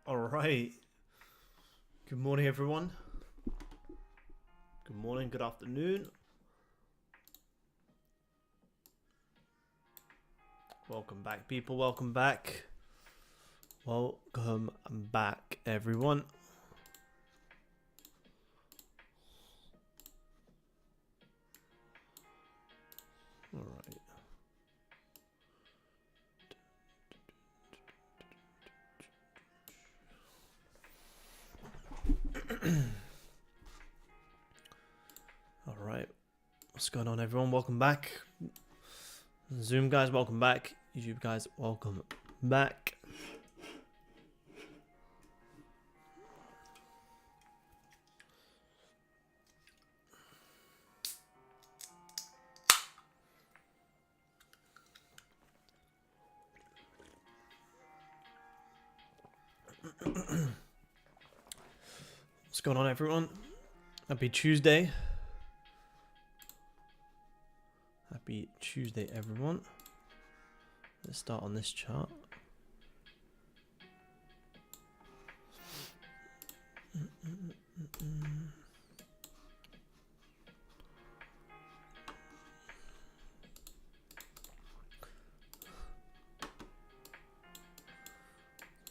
All right. Good morning, everyone. Good morning, good afternoon. Welcome back, people. Welcome back. Welcome back, everyone. All right. All right. What's going on, everyone? Welcome back. Zoom guys, welcome back. YouTube guys, welcome back. What's going on, everyone? Happy Tuesday. Happy Tuesday, everyone. Let's start on this chart.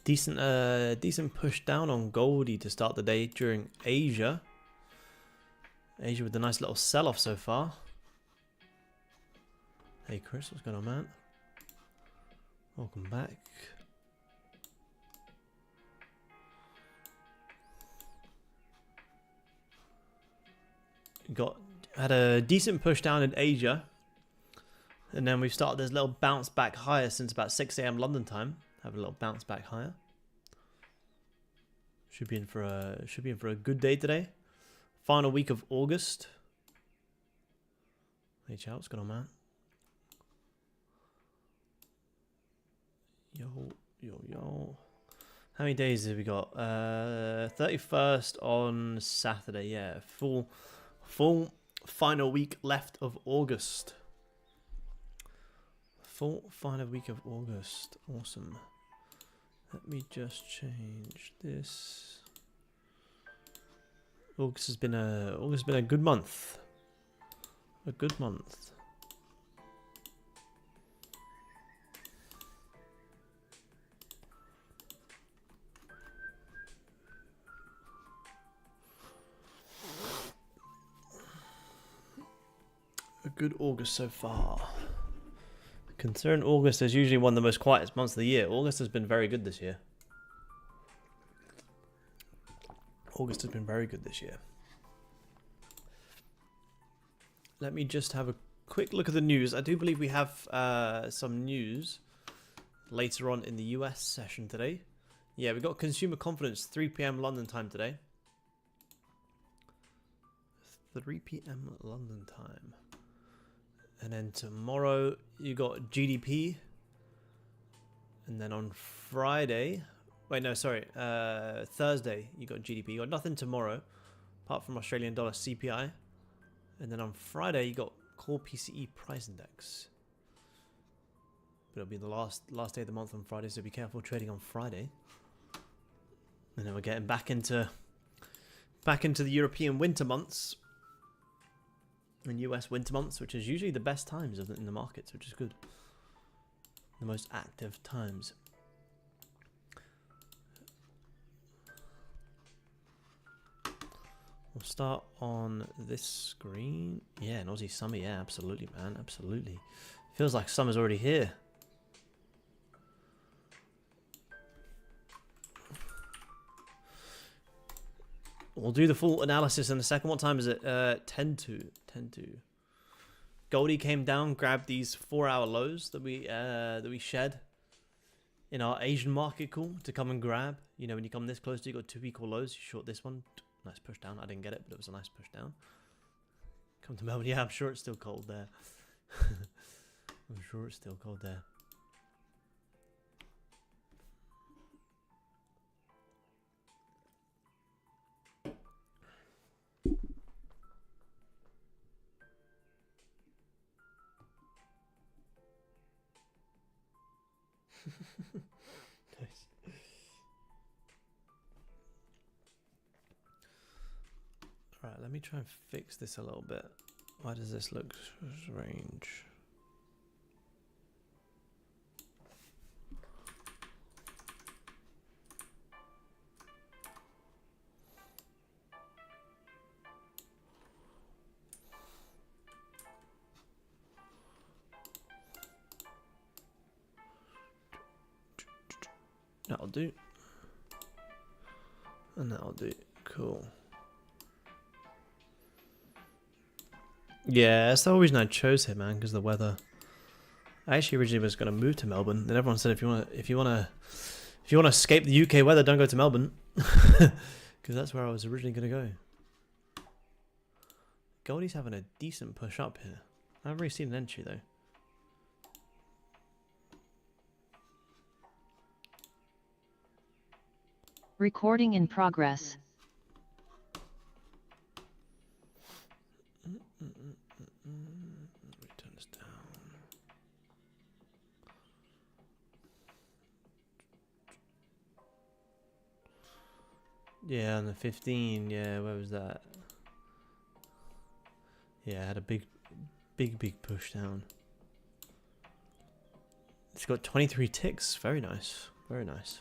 Decent push down on Goldie to start the day during Asia. Asia with a nice little sell-off so far. Hey Chris, what's going on, man? Welcome back. Had a decent push down in Asia, and then we've started this little bounce back higher since about 6 AM London time. Have a little bounce back higher. Should be in for a good day today. Final week of August. Hey Chow, what's going on, man? Yo. How many days have we got? 31st on Saturday. Yeah, full final week left of August. Full final week of August. Awesome. Let me just change this. August has been a good month. A good month. A good August so far. Considering August is usually one of the most quietest months of the year, August has been very good this year. August has been very good this year. Let me just have a quick look at the news. I do believe we have some news later on in the US session today. Yeah, we got consumer confidence, 3 PM London time today. 3 PM London time. And then tomorrow you got GDP. And then on Friday, Thursday you got GDP. You got nothing tomorrow, apart from Australian dollar CPI. And then on Friday you got core PCE price index. But it'll be the last day of the month on Friday, so be careful trading on Friday. And then we're getting back into the European winter months. And US winter months, which is usually the best times in the markets, which is good. The most active times. We'll start on this screen. Yeah, an Aussie summer. Yeah, absolutely, man. Absolutely. Feels like summer's already here. We'll do the full analysis in a second. What time is it? 10 to. Goldie came down, grabbed these 4-hour lows that we shed in our Asian market call to come and grab. You know, when you come this close to, you got 2 equal lows. You short this one. Nice push down. I didn't get it, but it was a nice push down. Come to Melbourne. Yeah, I'm sure it's still cold there. I'm sure it's still cold there. Nice. Alright, let me try and fix this a little bit. Why does this look strange? That'll do. And that'll do. Cool. Yeah, that's the whole reason I chose here, man, because of the weather. I actually originally was going to move to Melbourne. Then everyone said if you want to escape the UK weather, don't go to Melbourne, because that's where I was originally going to go. Goldie's having a decent push up here. I haven't really seen an entry though. Recording in progress. Turn this down. Yeah, on the 15. Yeah, where was that? Yeah, I had a big push down. It's got 23 ticks. Very nice. Very nice.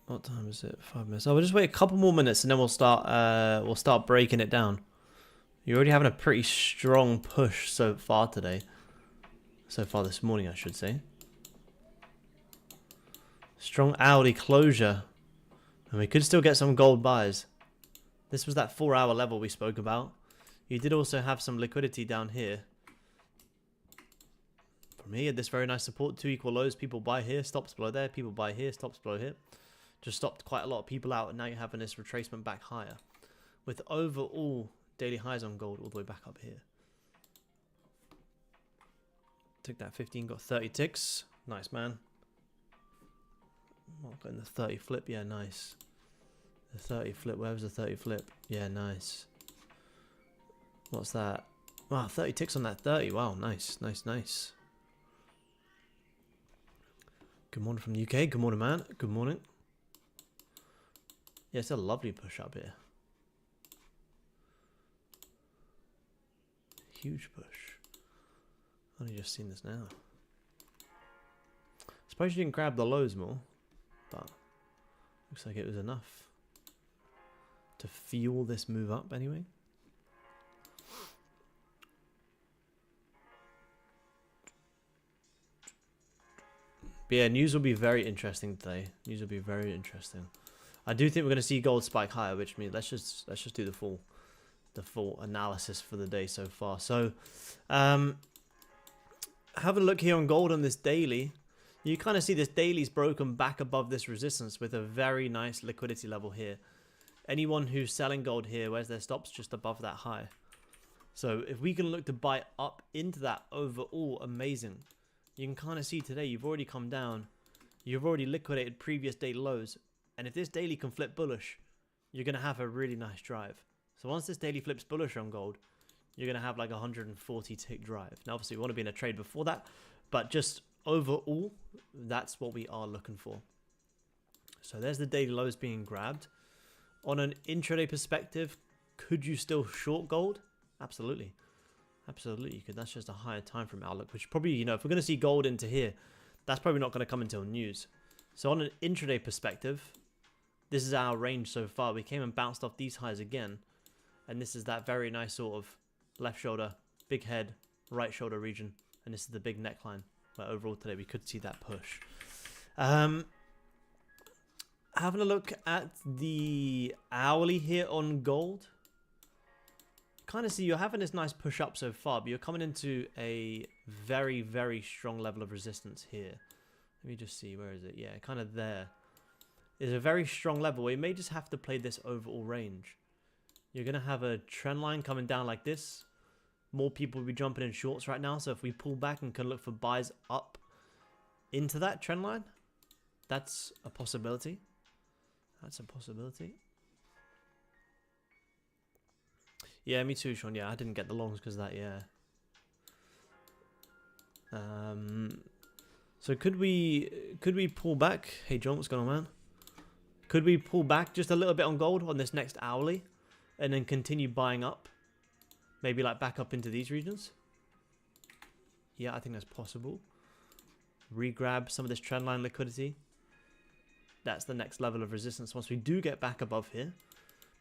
What time is it? 5 minutes. Oh, we'll just wait a couple more minutes and then we'll start breaking it down. You're already having a pretty strong push so far today. So far this morning, I should say. Strong hourly closure. And we could still get some gold buys. This was that 4-hour level we spoke about. You did also have some liquidity down here. From here, this very nice support. 2 equal lows. People buy here, stops below there. People buy here, stops below here. Just stopped quite a lot of people out, and now you're having this retracement back higher. With overall daily highs on gold all the way back up here. Took that 15, got 30 ticks. Nice, man. Oh, got in the 30 flip. Yeah, nice. The 30 flip. Where was the 30 flip? Yeah, nice. What's that? Wow, 30 ticks on that 30. Wow, nice, nice, nice. Good morning from the UK. Good morning, man. Good morning. Yeah, it's a lovely push up here. Huge push. Only just seen this now. Suppose you didn't grab the lows more, but looks like it was enough to fuel this move up anyway. But yeah, news will be very interesting today. News will be very interesting. I do think we're going to see gold spike higher, which means let's just do the full analysis for the day so far. So, have a look here on gold on this daily. You kind of see this daily's broken back above this resistance with a very nice liquidity level here. Anyone who's selling gold here, where's their stops? Just above that high. So if we can look to buy up into that overall, amazing. You can kind of see today you've already come down. You've already liquidated previous day lows. And if this daily can flip bullish, you're going to have a really nice drive. So once this daily flips bullish on gold, you're going to have like a 140 tick drive. Now, obviously, we want to be in a trade before that. But just overall, that's what we are looking for. So there's the daily lows being grabbed. On an intraday perspective, could you still short gold? Absolutely. Absolutely, you could. That's just a higher time frame outlook, which probably, you know, if we're going to see gold into here, that's probably not going to come until news. So on an intraday perspective, this is our range so far. We came and bounced off these highs again. And this is that very nice sort of left shoulder, big head, right shoulder region. And this is the big neckline, where overall today we could see that push. Having a look at the hourly here on gold. Kind of see you're having this nice push up so far, but you're coming into a very, very strong level of resistance here. Let me just see, where is it? Yeah, kind of there. There's a very strong level where you may just have to play this overall range. You're going to have a trend line coming down like this. More people will be jumping in shorts right now, so if we pull back and can look for buys up into that trend line, that's a possibility. That's a possibility. Yeah, me too, Sean. Yeah, I didn't get the longs because of that, yeah. So could we pull back? Hey, John, what's going on, man? Could we pull back just a little bit on gold on this next hourly and then continue buying up? Maybe like back up into these regions? Yeah, I think that's possible. Regrab some of this trendline liquidity. That's the next level of resistance once we do get back above here.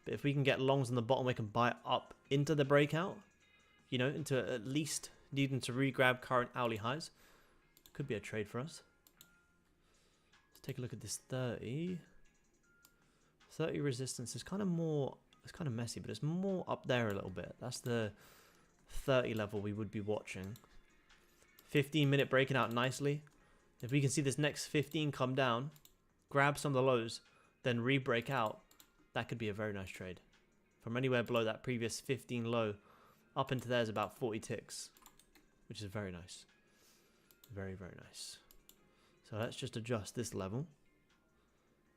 But if we can get longs on the bottom, we can buy up into the breakout. You know, into at least needing to regrab current hourly highs. Could be a trade for us. Let's take a look at this 30. 30 resistance is kind of more, it's kind of messy, but it's more up there a little bit. That's the 30 level we would be watching. 15-minute breaking out nicely. If we can see this next 15 come down, grab some of the lows, then re-break out, that could be a very nice trade. From anywhere below that previous 15 low, up into there is about 40 ticks, which is very nice. Very, very nice. So let's just adjust this level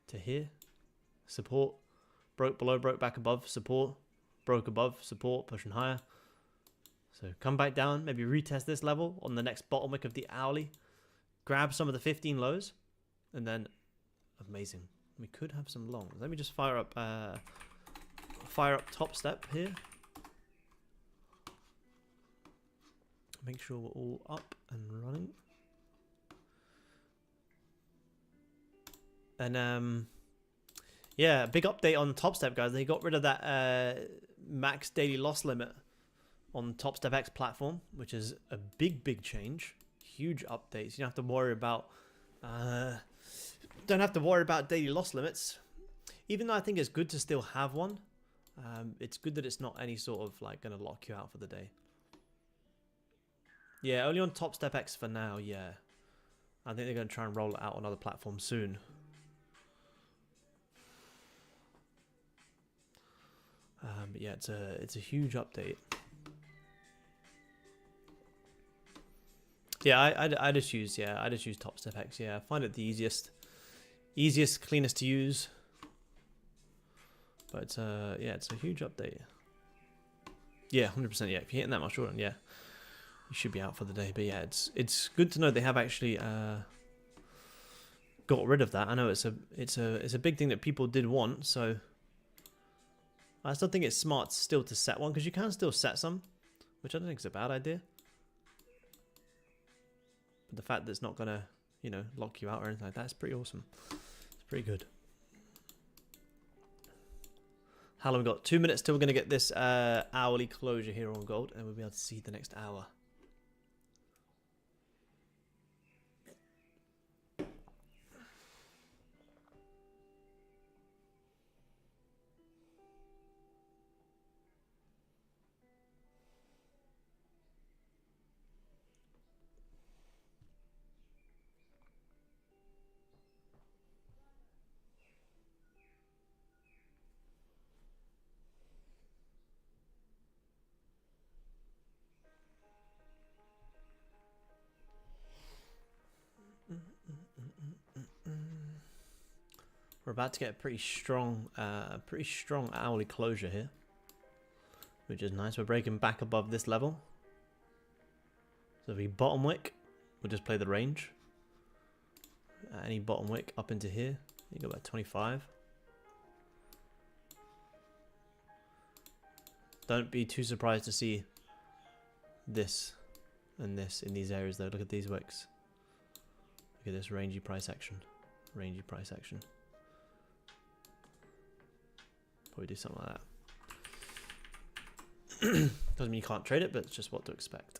to here. Support, broke below, broke back above, support, broke above, support, pushing higher. So come back down, maybe retest this level on the next bottom wick of the hourly. Grab some of the 15 lows, and then amazing. We could have some longs. Let me just fire up top step here. Make sure we're all up and running. And yeah, big update on Top Step, guys. They got rid of that max daily loss limit on Top Step X platform, which is a big change. Huge updates. You don't have to worry about daily loss limits. Even though I think it's good to still have one, it's good that it's not any sort of like gonna lock you out for the day. Yeah, only on Top Step X for now. Yeah, I think they're gonna try and roll it out on other platforms soon. But yeah, it's a huge update. Yeah, I just use Top Step X. Yeah, I find it the easiest, cleanest to use. But yeah, it's a huge update. Yeah, 100%. Yeah, if you're hitting that much order, yeah, you should be out for the day. But yeah, it's good to know they have actually got rid of that. I know it's a big thing that people did want. So I still think it's smart still to set one, because you can still set some, which I don't think is a bad idea. But the fact that it's not gonna, you know, lock you out or anything like that is pretty awesome. It's pretty good. How long we got? 2 minutes till we're gonna get this hourly closure here on gold, and we'll be able to see the next hour. We're about to get a pretty strong hourly closure here, which is nice. We're breaking back above this level. So if we bottom wick, we'll just play the range. Any bottom wick up into here, you go about 25. Don't be too surprised to see this and this in these areas though. Look at these wicks. Look at this rangy price action. Rangy price action. Probably do something like that. Doesn't mean you can't trade it, but it's just what to expect.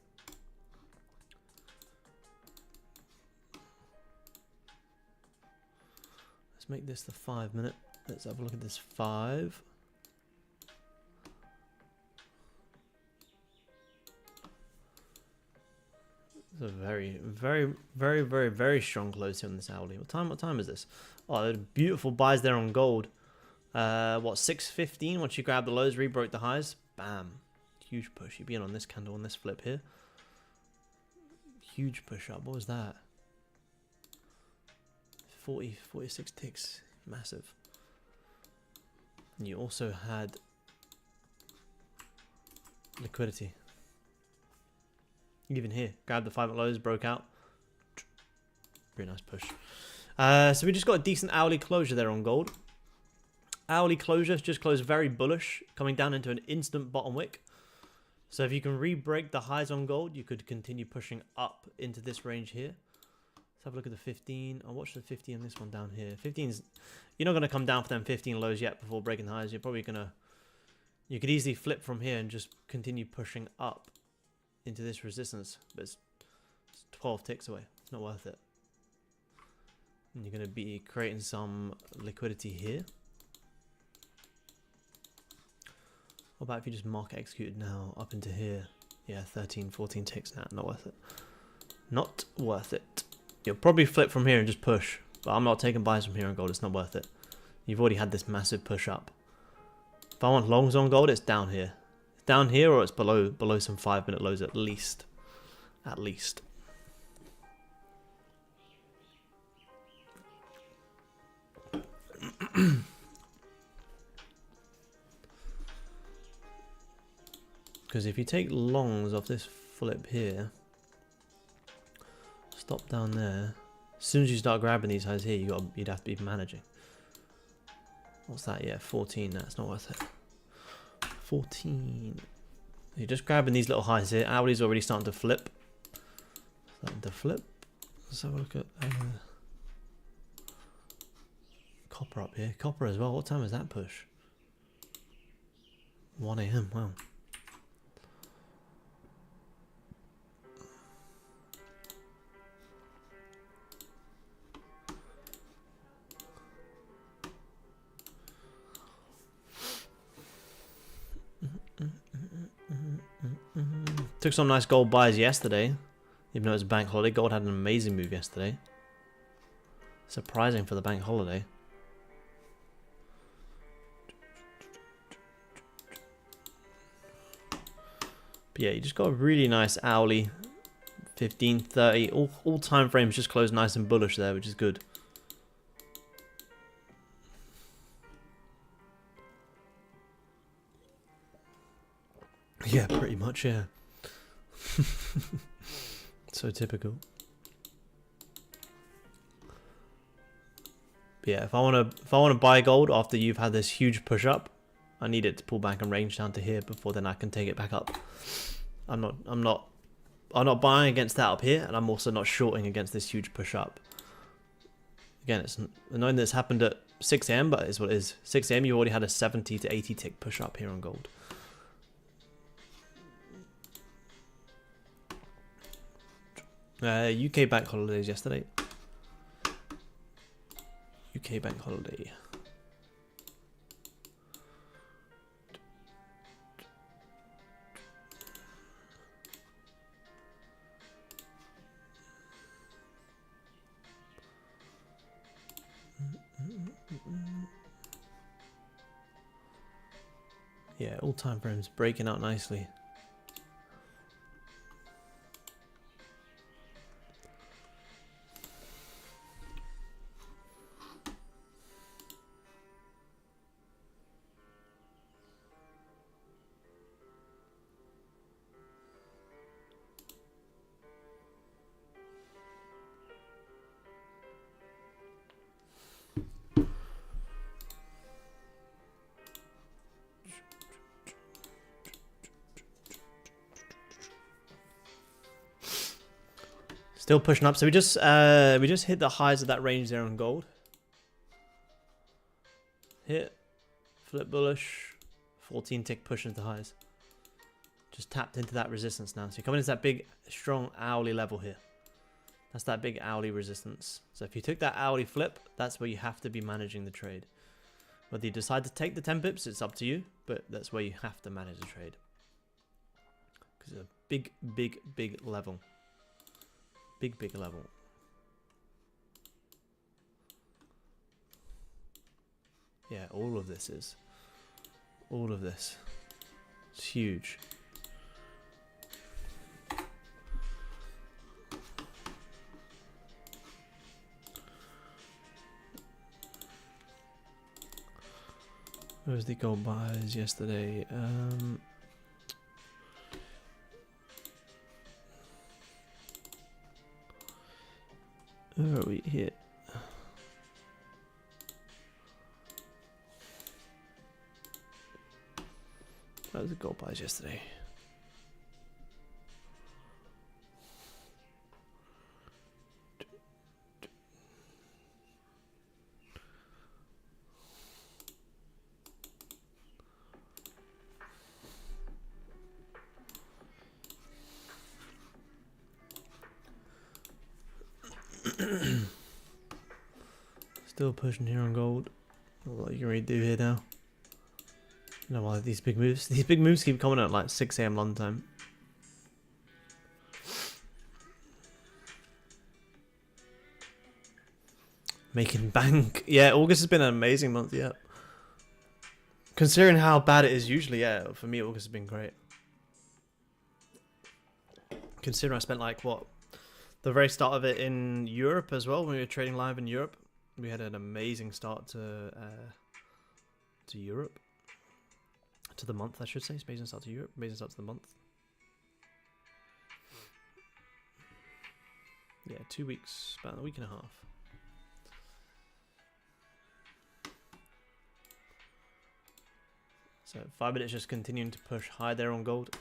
Let's make this the 5 minute. Let's have a look at this 5. It's a very strong close here on this hourly. What time is this? Oh, beautiful buys there on gold. What, 6:15? Once you grab the lows, rebroke the highs, bam, huge push. You'd be in on this candle on this flip here. Huge push up. What was that? 46 ticks, massive. And you also had liquidity. Even here, grabbed the 5 at lows, broke out. Very nice push. So we just got a decent hourly closure there on gold. Hourly closures just closed very bullish, coming down into an instant bottom wick. So if you can re-break the highs on gold, you could continue pushing up into this range here. Let's have a look at the 15. I'll watch the 50 and this one down here. 15's, you're not going to come down for them 15 lows yet before breaking the highs. You're probably going to, you could easily flip from here and just continue pushing up into this resistance. But it's 12 ticks away. It's not worth it. And you're going to be creating some liquidity here. What about if you just market executed now up into here? Yeah, 13, 14 ticks now. Not worth it. Not worth it. You'll probably flip from here and just push. But I'm not taking buys from here on gold. It's not worth it. You've already had this massive push up. If I want longs on gold, it's down here. It's down here or it's below some 5 minute lows at least. At least. Because if you take longs off this flip here, stop down there. As soon as you start grabbing these highs here, you'd have to be managing. What's that? Yeah, 14. That's not worth it. 14. You're just grabbing these little highs here. Audi's already starting to flip. Let's have a look at copper up here. Copper as well. What time is that push? 1 AM. Wow. Took some nice gold buys yesterday. Even though it was a bank holiday, gold had an amazing move yesterday. Surprising for the bank holiday. But yeah, you just got a really nice hourly 15, 30. All time frames just closed nice and bullish there, which is good. Yeah, pretty much, yeah. So typical. But yeah, if I wanna buy gold after you've had this huge push up, I need it to pull back and range down to here before then I can take it back up. I'm not buying against that up here, and I'm also not shorting against this huge push up. Again, it's annoying that it's happened at 6 AM, but it's what it is. 6 AM, you already had a 70 to 80 tick push up here on gold. UK bank holidays yesterday. UK bank holiday. Yeah, all time frames breaking out nicely. Still pushing up. So we just hit the highs of that range there on gold. Hit, flip bullish, 14 tick push into highs. Just tapped into that resistance now. So you're coming into that big, strong hourly level here. That's that big hourly resistance. So if you took that hourly flip, that's where you have to be managing the trade. Whether you decide to take the 10 pips, it's up to you, but that's where you have to manage the trade. Because it's a big, big, big level. Big, big level. Yeah, all of this is. All of this. It's huge. Where was the gold buys yesterday? Where are we here? That was the gold buys yesterday. Still pushing here on gold. What you can really do here now. You know why these big moves keep coming at like 6 AM London time. Making bank. Yeah, August has been an amazing month, yeah. Considering how bad it is usually, yeah, for me August has been great. Considering I spent like what? The very start of it in Europe as well, when we were trading live in Europe. We had an amazing start to Europe. To the month, I should say. Amazing start to Europe. Amazing start to the month. Yeah, 2 weeks. About a week and a half. So 5 minutes just continuing to push high there on gold.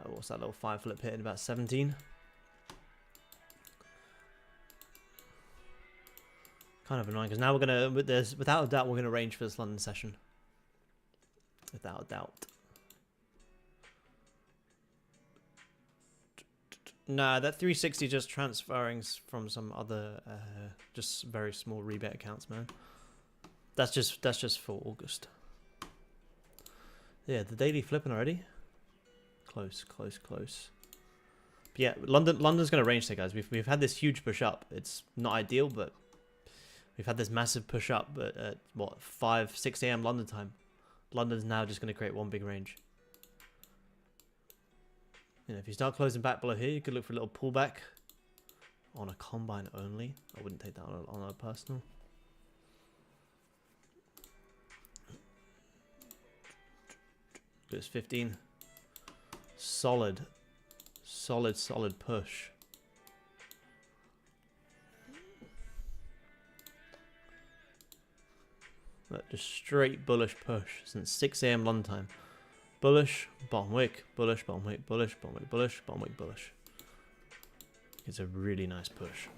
What's that little 5 flip hitting? About 17. Kind of annoying because now we're gonna without a doubt we're gonna range for this London session. Without a doubt. Nah, that 360 just transferring from some other just very small rebate accounts, man. That's just for August. Yeah, the daily flipping already. Close. But yeah, London's gonna range today, guys. We've had this huge push up. It's not ideal, but we've had this massive push up at what 5-6 a.m. London time. London's now just gonna create one big range. You know, if you start closing back below here, you could look for a little pullback on a combine only. I wouldn't take that on a personal. It's 15. Solid push. Look, just straight bullish push since 6 a.m. London time. Bullish, bottom wick, bullish, bottom wick, bullish, bottom wick, bullish, bottom wick, bullish. It's a really nice push.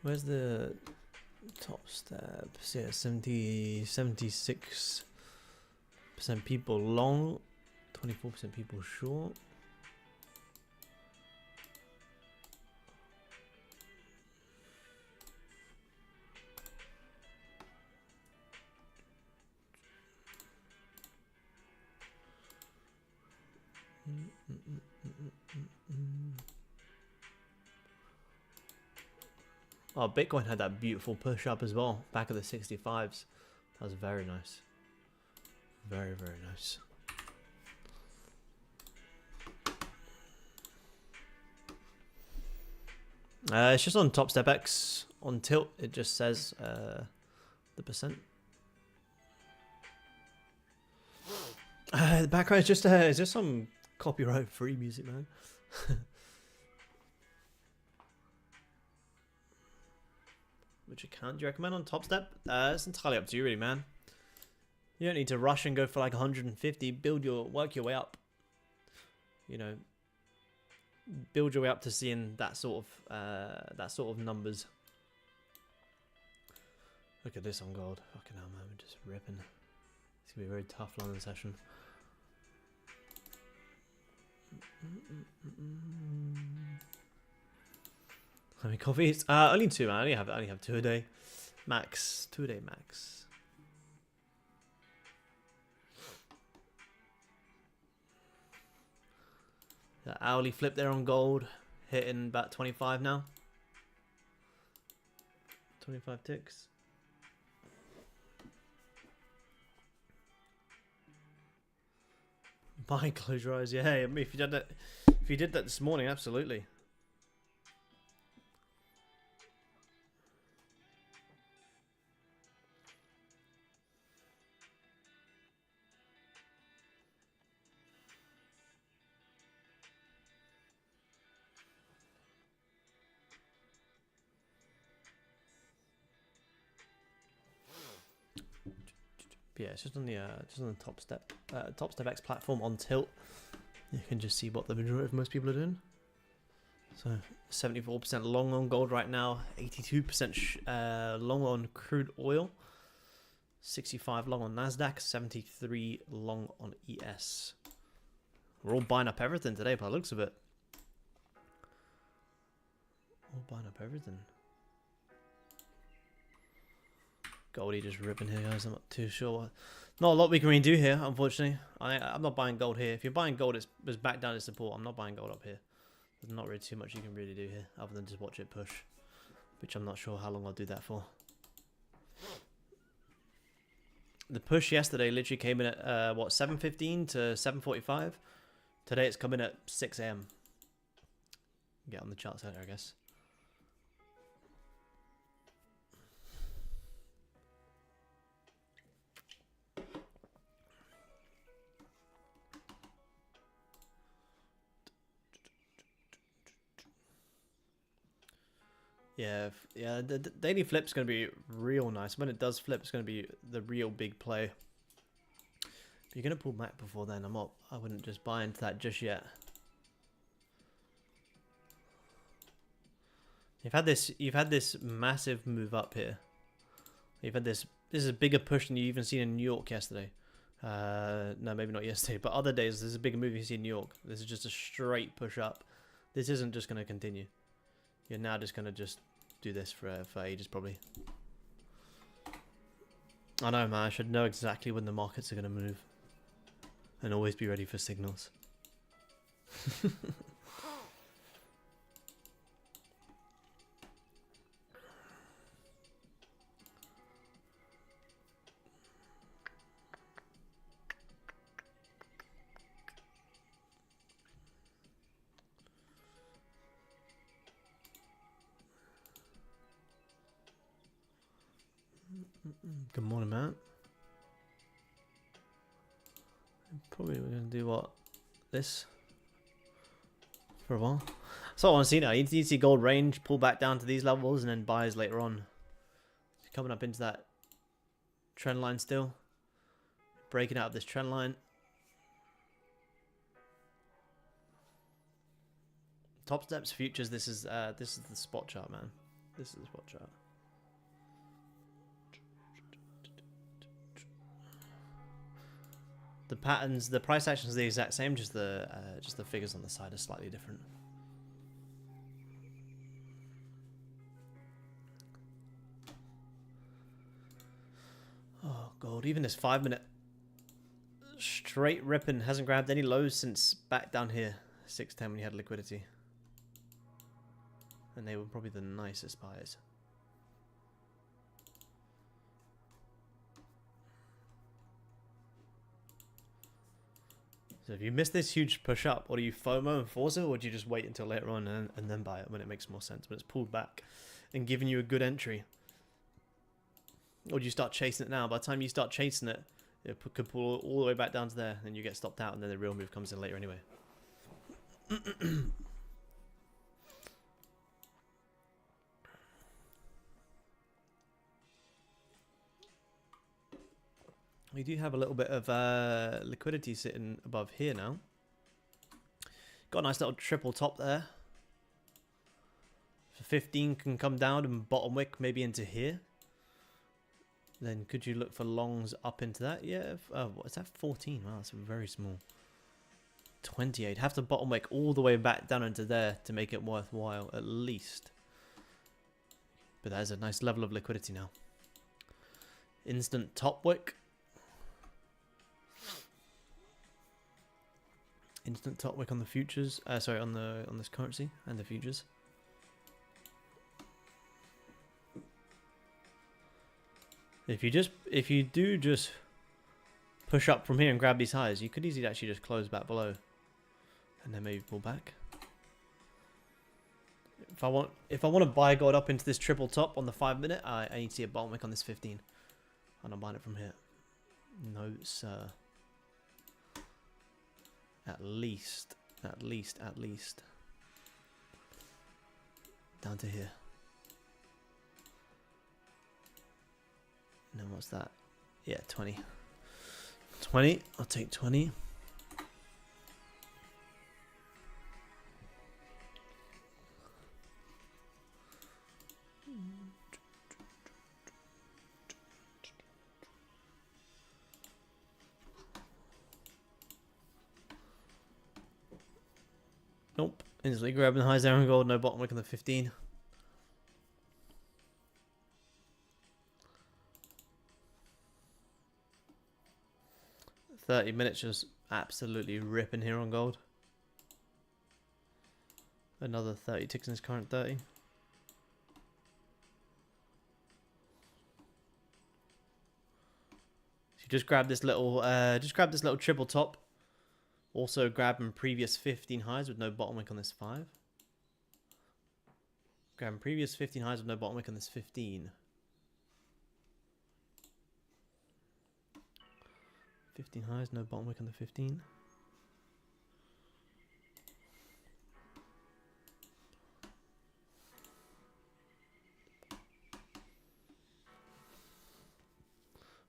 Where's the top steps? Yeah, 76% people long, 24% people short. Oh, Bitcoin had that beautiful push up as well, back at the 65s. That was very nice. Very, very nice. It's just on Top Step X. On Tilt, it just says the percent. The background is just some copyright free music, man. Which account do you recommend on Top Step? It's entirely up to you, really, man. You don't need to rush and go for like 150. Work your way up. You know, build your way up to seeing that sort of numbers. Look at this on gold. Fucking hell, man, we're just ripping. It's gonna be a very tough London session. How many coffees? Only 2, man. I only have 2 a day, max. 2 a day max. The hourly flip there on gold, hitting about 25 now. 25 ticks. Buy, close your eyes. Yeah, I mean, if you did that this morning, absolutely. Yeah, it's just on the Top Step X platform on Tilt. You can just see what the majority of most people are doing. So 74% long on gold right now, 82% long on crude oil. 65 long on Nasdaq, 73 long on ES. We're all buying up everything today by the looks of it. All buying up everything. Goldie just ripping here, guys. I'm not too sure. Not a lot we can really do here, unfortunately. I'm not buying gold here. If you're buying gold, it's back down to support. I'm not buying gold up here. There's not really too much you can really do here, other than just watch it push. Which I'm not sure how long I'll do that for. The push yesterday literally came in at, what, 7:15 to 7:45? Today it's coming at 6 AM. Get on the charts later, I guess. Yeah, the daily flip's going to be real nice. When it does flip, it's going to be the real big play. If you're going to pull back before then, I wouldn't just buy into that just yet. You've had this massive move up here. You've had this is a bigger push than you even seen in New York yesterday. No, maybe not yesterday, but other days there's a bigger move you see in New York. This is just a straight push up. This isn't just going to continue. You're now just going to just do this for ages, probably. I know, man. I should know exactly when the markets are going to move. And always be ready for signals. Good morning, man. Probably we're going to do what? This? For a while. So I want to see now. You need to see gold range, pull back down to these levels, and then buys later on. Coming up into that trend line still. Breaking out of this trend line. Top steps futures. This is the spot chart, man. This is the spot chart. The patterns, the price actions are the exact same, just the figures on the side are slightly different. Oh god, even this 5 minute straight ripping hasn't grabbed any lows since back down here, 610 when you had liquidity. And they were probably the nicest buys. So if you miss this huge push up, or do you FOMO and force it, or do you just wait until later on and then buy it when it makes more sense, when it's pulled back and giving you a good entry? Or do you start chasing it now? By the time you start chasing it, it could pull all the way back down to there, and you get stopped out, and then the real move comes in later anyway. We do have a little bit of liquidity sitting above here now. Got a nice little triple top there. So 15 can come down and bottom wick maybe into here. Then could you look for longs up into that? Yeah. What is that? 14. Wow, that's very small. 28. Have to bottom wick all the way back down into there to make it worthwhile at least. But that is a nice level of liquidity now. Instant top wick. Instant top wick on the futures. Sorry, on this currency and the futures. If you do just push up from here and grab these highs, you could easily actually just close back below, and then maybe pull back. If I want to buy gold up into this triple top on the 5 minute, I need to see a bottom wick on this 15. And I'm buying it from here. No, sir. At least. Down to here. And then what's that? Yeah, 20. 20. I'll take 20. Instantly grabbing highs there on gold, no bottom wick on the 15. $30 just absolutely ripping here on gold. Another 30 ticks in this current 30. So just grab this little triple top. Also grabbing previous 15 highs with no bottom wick on this 5. Grabbing previous 15 highs with no bottom wick on this 15. 15 highs, no bottom wick on the 15.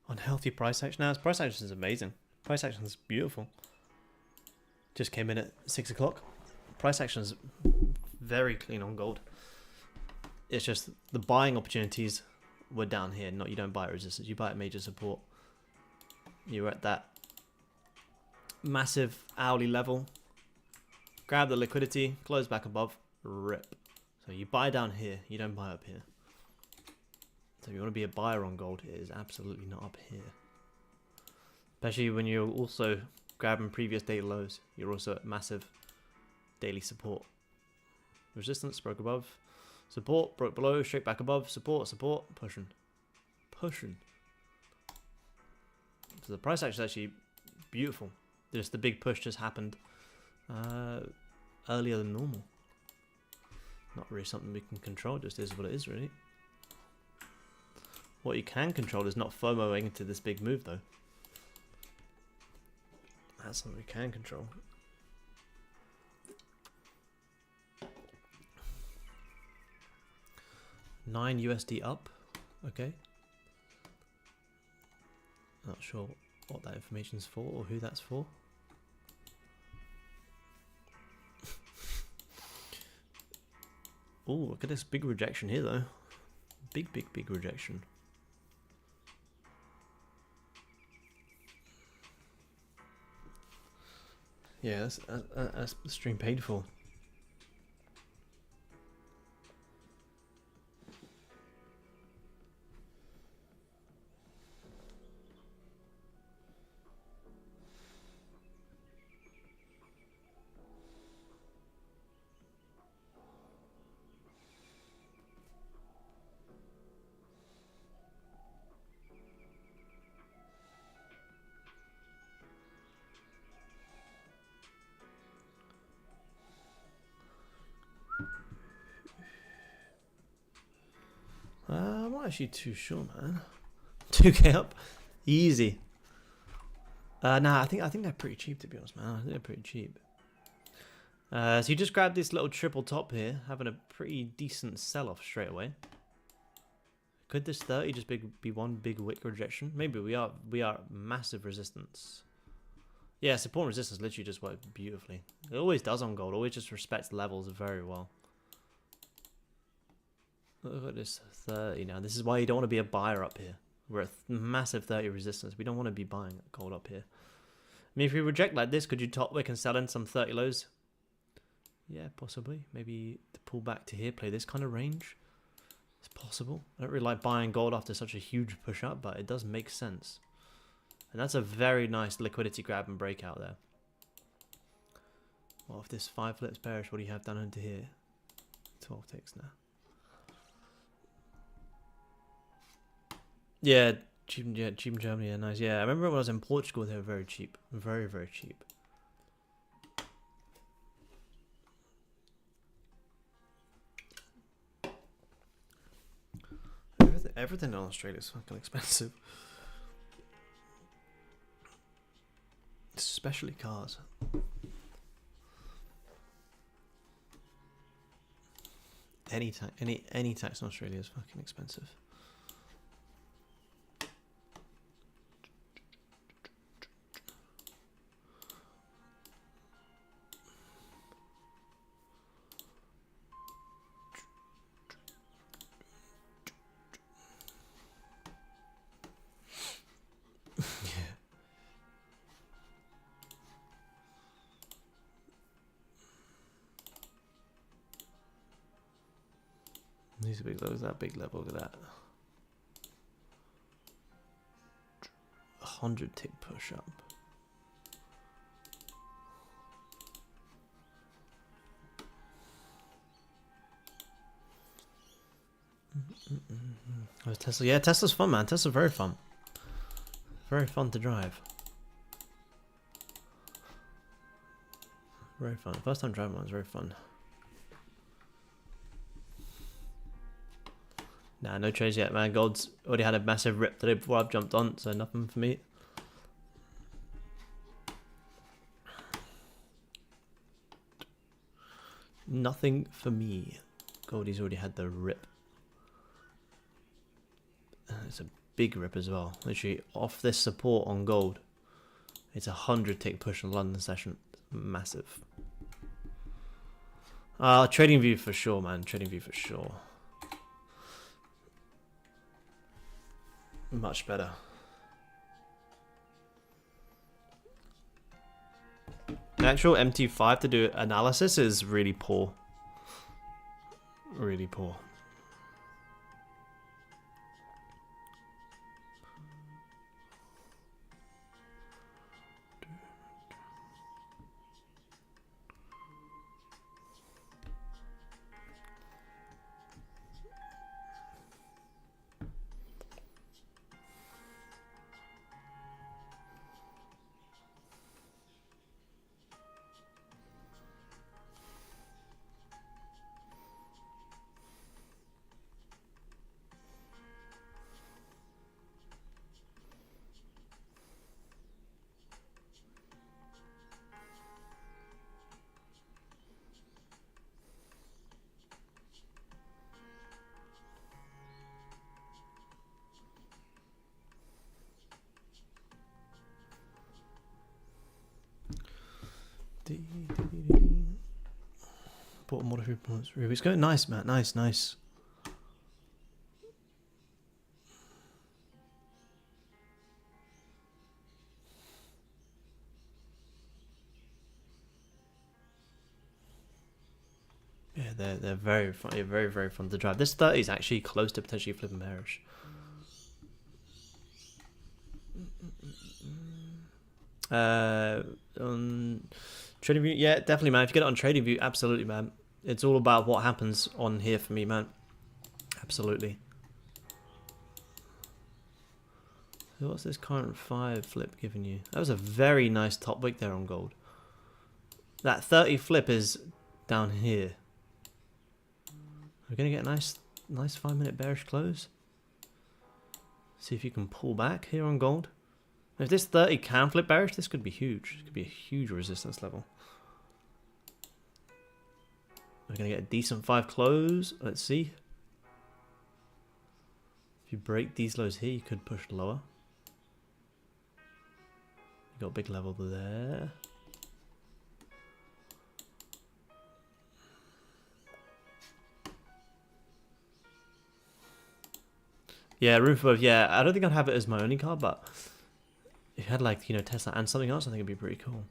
Unhealthy price action. Now, price action is amazing. Price action is beautiful. Just came in at 6 o'clock. Price action is very clean on gold. It's just the buying opportunities were down here. Not you don't buy at resistance, you buy at major support. You're at that massive hourly level. Grab the liquidity, close back above, rip. So you buy down here, you don't buy up here. So if you want to be a buyer on gold, it is absolutely not up here. Especially when you're also grabbing previous daily lows. You're also at massive daily support. Resistance, broke above. Support, broke below, straight back above. Support, support, pushing. Pushing. So the price action is actually beautiful. Just the big push just happened earlier than normal. Not really something we can control, just is what it is really. What you can control is not FOMOing into this big move though. That's something we can control. $9 USD up, okay. Not sure what that information's for or who that's for. Oh, look at this big rejection here though. Big, big, big rejection. Yeah, that's the stream paid for. I'm not actually too sure, man. 2K up, easy. Nah, I think they're pretty cheap to be honest, man. I think they're pretty cheap. So you just grab this little triple top here, having a pretty decent sell-off straight away. Could this 30 just be one big wick rejection? Maybe we are massive resistance. Yeah, support and resistance literally just work beautifully. It always does on gold. Always just respects levels very well. Look at this 30 now. This is why you don't want to be a buyer up here. We're at massive 30 resistance. We don't want to be buying gold up here. I mean, if we reject like this, could you top wick and sell in some 30 lows? Yeah, possibly. Maybe to pull back to here, play this kind of range. It's possible. I don't really like buying gold after such a huge push up, but it does make sense. And that's a very nice liquidity grab and breakout there. Well, if this 5 flips bearish, what do you have down into here? 12 ticks now. Yeah, cheap in Germany, yeah, nice. Yeah, I remember when I was in Portugal, they were very cheap. Very, very cheap. Everything in Australia is fucking expensive. Especially cars. Any tax in Australia is fucking expensive. These are big levels. That big level. Look at that. 100 tick push up. Oh, Tesla. Yeah, Tesla's fun, man. Tesla's very fun. Very fun to drive. Very fun. First time driving one was very fun. Nah, no trades yet, man. Gold's already had a massive rip today before I've jumped on, so nothing for me. Nothing for me. Goldie's already had the rip. It's a big rip as well. Literally off this support on gold. It's 100 tick push in London session. Massive. Trading view for sure, man. Trading view for sure. Much better. The actual MT5 to do analysis is really poor. Really poor. Bought a model 3 weeks ago. Nice, man. Nice, nice. Yeah, they're very fun. Very, very fun to drive. This 30 is actually close to potentially flipping bearish. On Trading View, yeah, definitely, man. If you get it on Trading View, absolutely, man. It's all about what happens on here for me, man. Absolutely. So what's this current 5 flip giving you? That was a very nice top wick there on gold. That 30 flip is down here. We're gonna get a nice 5-minute bearish close. See if you can pull back here on gold. If this 30 can flip bearish, this could be huge. It could be a huge resistance level. We're going to get a decent 5 close. Let's see. If you break these lows here, you could push lower. You got a big level there. Yeah, room for both. Yeah, I don't think I'd have it as my only card, but if you had like, you know, Tesla and something else, I think it'd be pretty cool.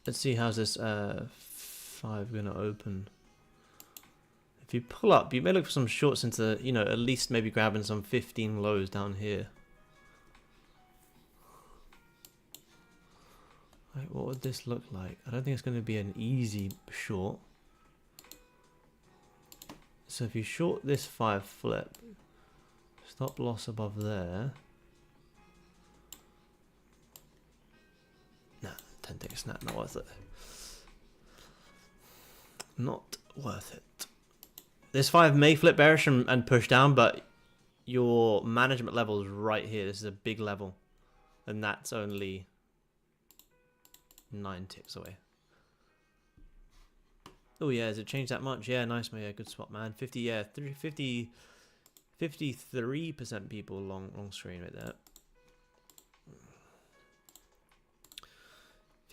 Let's see how's this 5 gonna open. If you pull up, you may look for some shorts into, you know, at least maybe grabbing some 15 lows down here. Like, what would this look like? I don't think it's going to be an easy short. So if you short this 5 flip, stop loss above there. Nah, 10 tick snap, not worth it. Not worth it. This 5 may flip bearish and push down, but your management level is right here. This is a big level. And that's only 9 ticks away. Oh yeah, has it changed that much? Yeah, nice, man. Yeah, good spot, man. 50, yeah, 53% people long screen right there.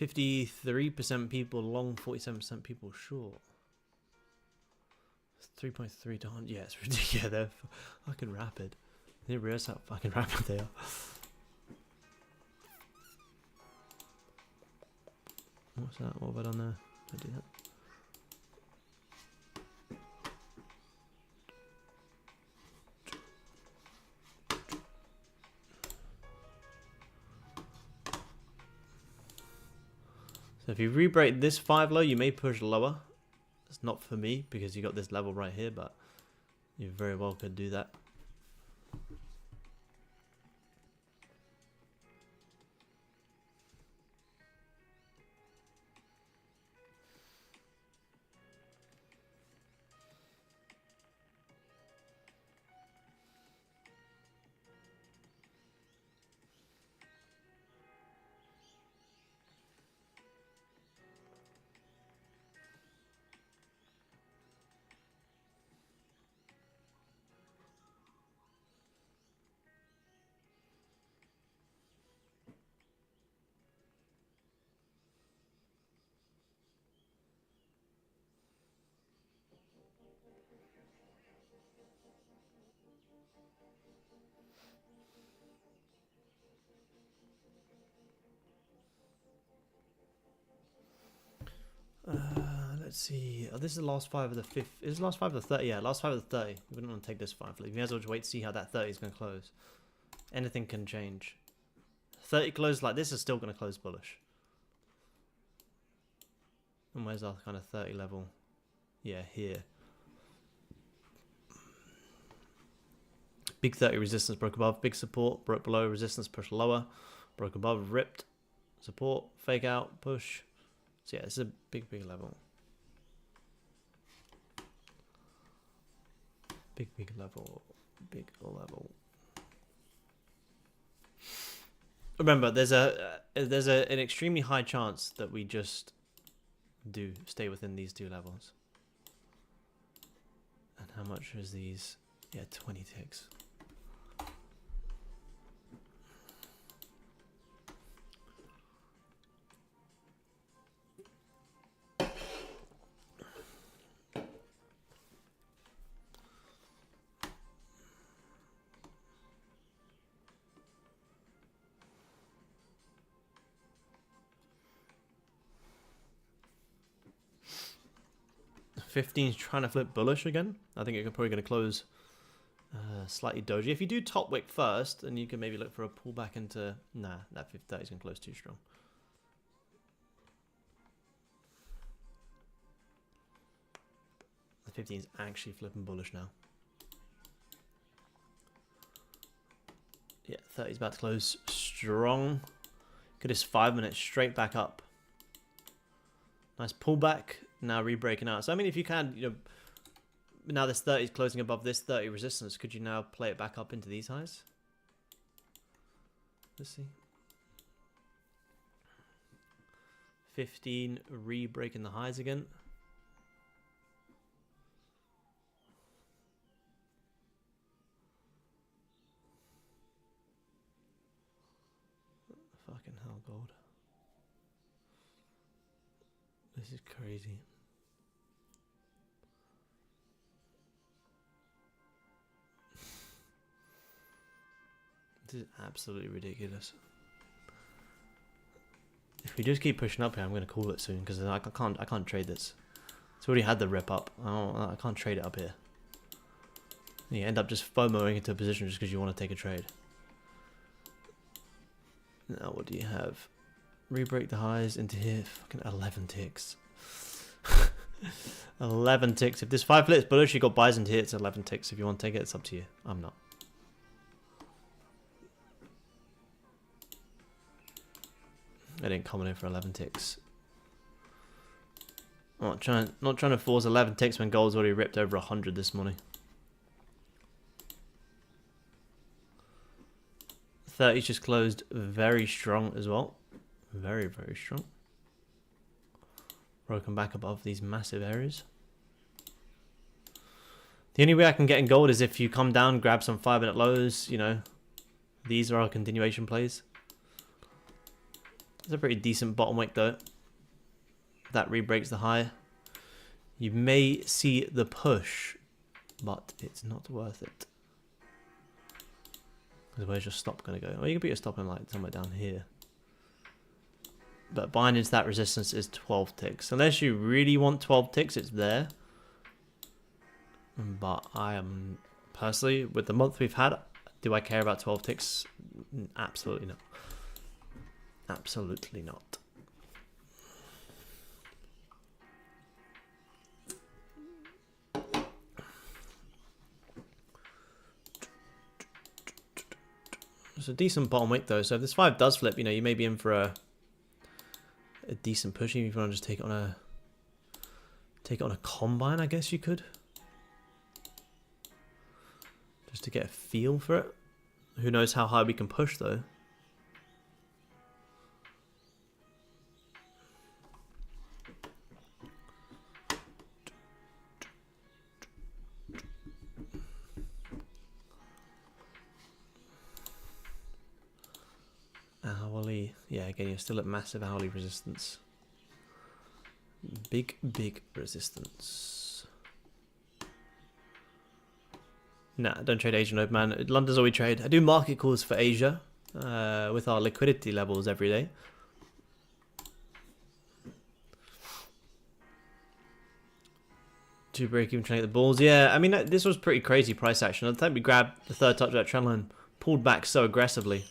53% people long, 47% people short. 3.3 to 100. Yeah, it's ridiculous. Yeah, they're fucking rapid. They realize how fucking rapid they are. What's that? What have I done there? Can I do that? So if you re-break this 5 low, you may push lower. It's not for me because you got this level right here, but you very well could do that. Let's see. Oh, this is the last 5 of the 5th. Is the last 5 of the 30? Yeah, last 5 of the 30. We don't want to take this 5. You may as well just wait to see how that 30 is going to close. Anything can change. 30 closed like this is still going to close bullish. And where's our kind of 30 level? Yeah, here. Big 30 resistance broke above. Big support broke below. Resistance pushed lower. Broke above. Ripped. Support. Fake out. Push. So yeah, this is a big level. Big level. Big level. Remember, there's an extremely high chance that we just do stay within these 2 levels. And how much is these? Yeah, 20 ticks. $15's trying to flip bullish again. I think it's probably going to close slightly doji. If you do top wick first, then you can maybe look for a pullback into... Nah, that 30 is going to close too strong. The 15 is actually flipping bullish now. Yeah, 30 is about to close strong. Look at this 5 minutes straight back up. Nice pullback. Now re-breaking out. So I mean, if you can, you know, now this 30 is closing above this 30 resistance, could you now play it back up into these highs? Let's see. 15 re-breaking the highs again. Fucking hell, gold. This is crazy. This is absolutely ridiculous. If we just keep pushing up here, I'm going to call it soon because I can't trade this. It's already had the rip up. I can't trade it up here. And you end up just FOMOing into a position just because you want to take a trade. Now what do you have? Re-break the highs into here. Fucking 11 ticks. 11 ticks. If this 5 flips bullish, you got buys into here. It's 11 ticks. If you want to take it, it's up to you. I'm not. I didn't comment in for 11 ticks. Not trying to force 11 ticks when gold's already ripped over 100 this morning. 30's just closed very strong as well. Very, very strong. Broken back above these massive areas. The only way I can get in gold is if you come down, grab some 5-minute lows, you know. These are our continuation plays. It's a pretty decent bottom wick though. That re-breaks the high. You may see the push, but it's not worth it. Because where's your stop going to go? Well, you can put your stop in like somewhere down here. But buying into that resistance is 12 ticks. Unless you really want 12 ticks, it's there. But I am, personally, with the month we've had, do I care about 12 ticks? Absolutely not. Absolutely not. It's a decent bottom weight though, so if this 5 does flip, you know, you may be in for a decent push. Even if you want to just take it on a combine, I guess you could. Just to get a feel for it. Who knows how high we can push though. Hourly, yeah, again, you're still at massive hourly resistance. Big resistance. Nah, don't trade Asian Node, man. London's all we trade. I do market calls for Asia with our liquidity levels every day. To break even, trying to get the balls. Yeah, I mean, this was pretty crazy price action. I think we grabbed the third touch of that trend line, pulled back so aggressively.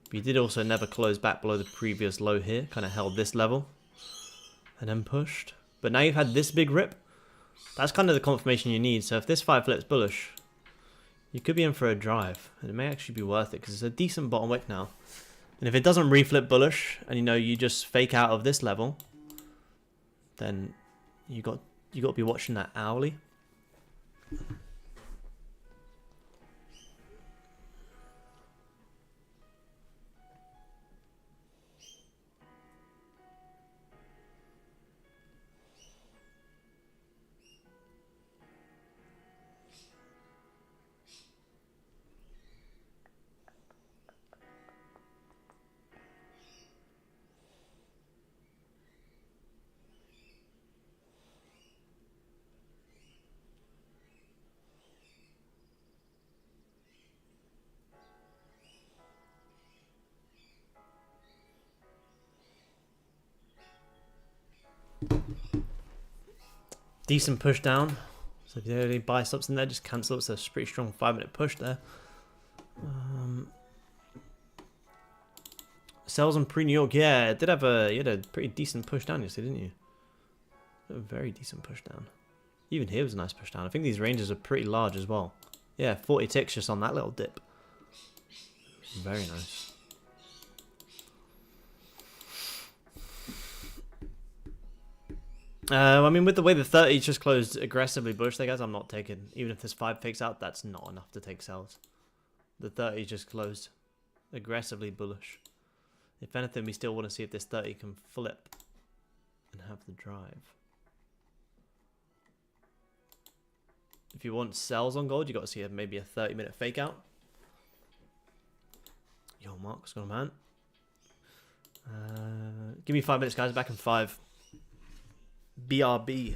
But you did also never close back below the previous low here. Kind of held this level and then pushed. But now you've had this big rip. That's kind of the confirmation you need. So if this 5 flips bullish, you could be in for a drive. And it may actually be worth it because it's a decent bottom wick now. And if it doesn't reflip bullish and you know you just fake out of this level, then you got to be watching that hourly. Decent push down. So if you only buy stops in there, just cancel. It's a pretty strong 5-minute push there. Sells on pre-New York. Yeah, it did have you had a pretty decent push down yesterday, didn't you? A very decent push down. Even here was a nice push down. I think these ranges are pretty large as well. Yeah, 40 ticks just on that little dip. Very nice. I mean, with the way the 30s just closed aggressively bullish there, guys, I'm not taking. Even if this 5 fakes out, that's not enough to take sells. The 30 just closed aggressively bullish. If anything, we still want to see if this 30 can flip and have the drive. If you want sells on gold, you got to see maybe a 30-minute fake out. Yo, Mark, what's going on, man? Give me 5 minutes, guys. Back in 5. BRB.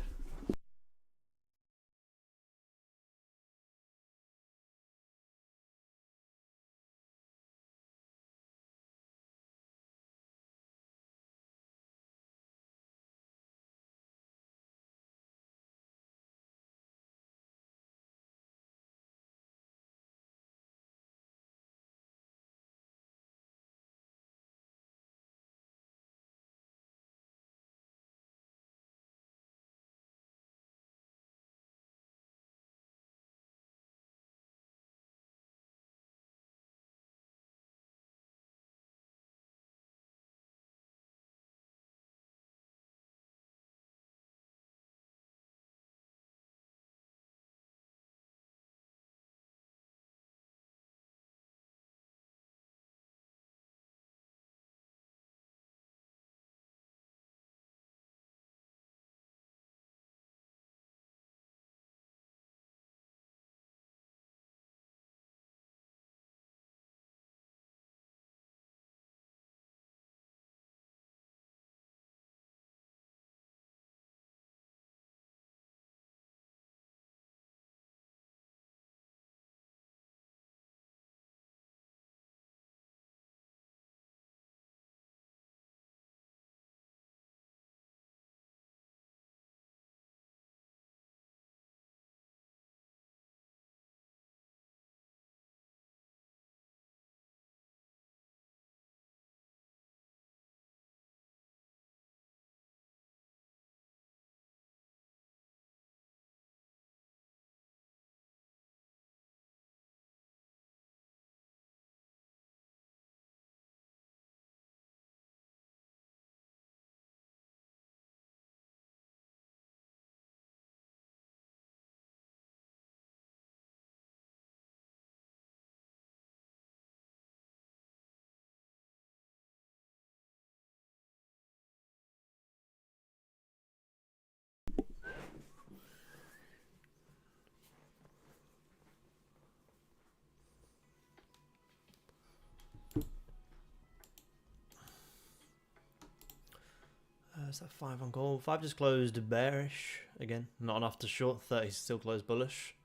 What's that? 5 on gold. 5 just closed bearish again. Not enough to short. 30 still closed bullish.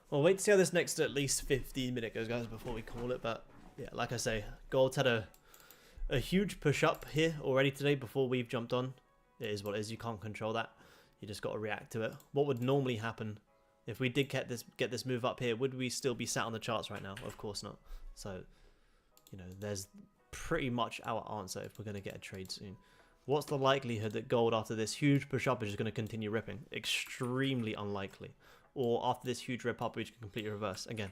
We'll wait to see how this next at least 15 minute goes, guys, before we call it. But yeah, like I say, gold's had a huge push up here already today before we've jumped on. It is what it is. You can't control that. You just got to react to it. What would normally happen if we did get this move up here? Would we still be sat on the charts right now? Of course not. So, you know, there's pretty much our answer if we're going to get a trade soon. What's the likelihood that gold after this huge push up is just going to continue ripping? Extremely unlikely. Or after this huge rip up, we can completely reverse. Again,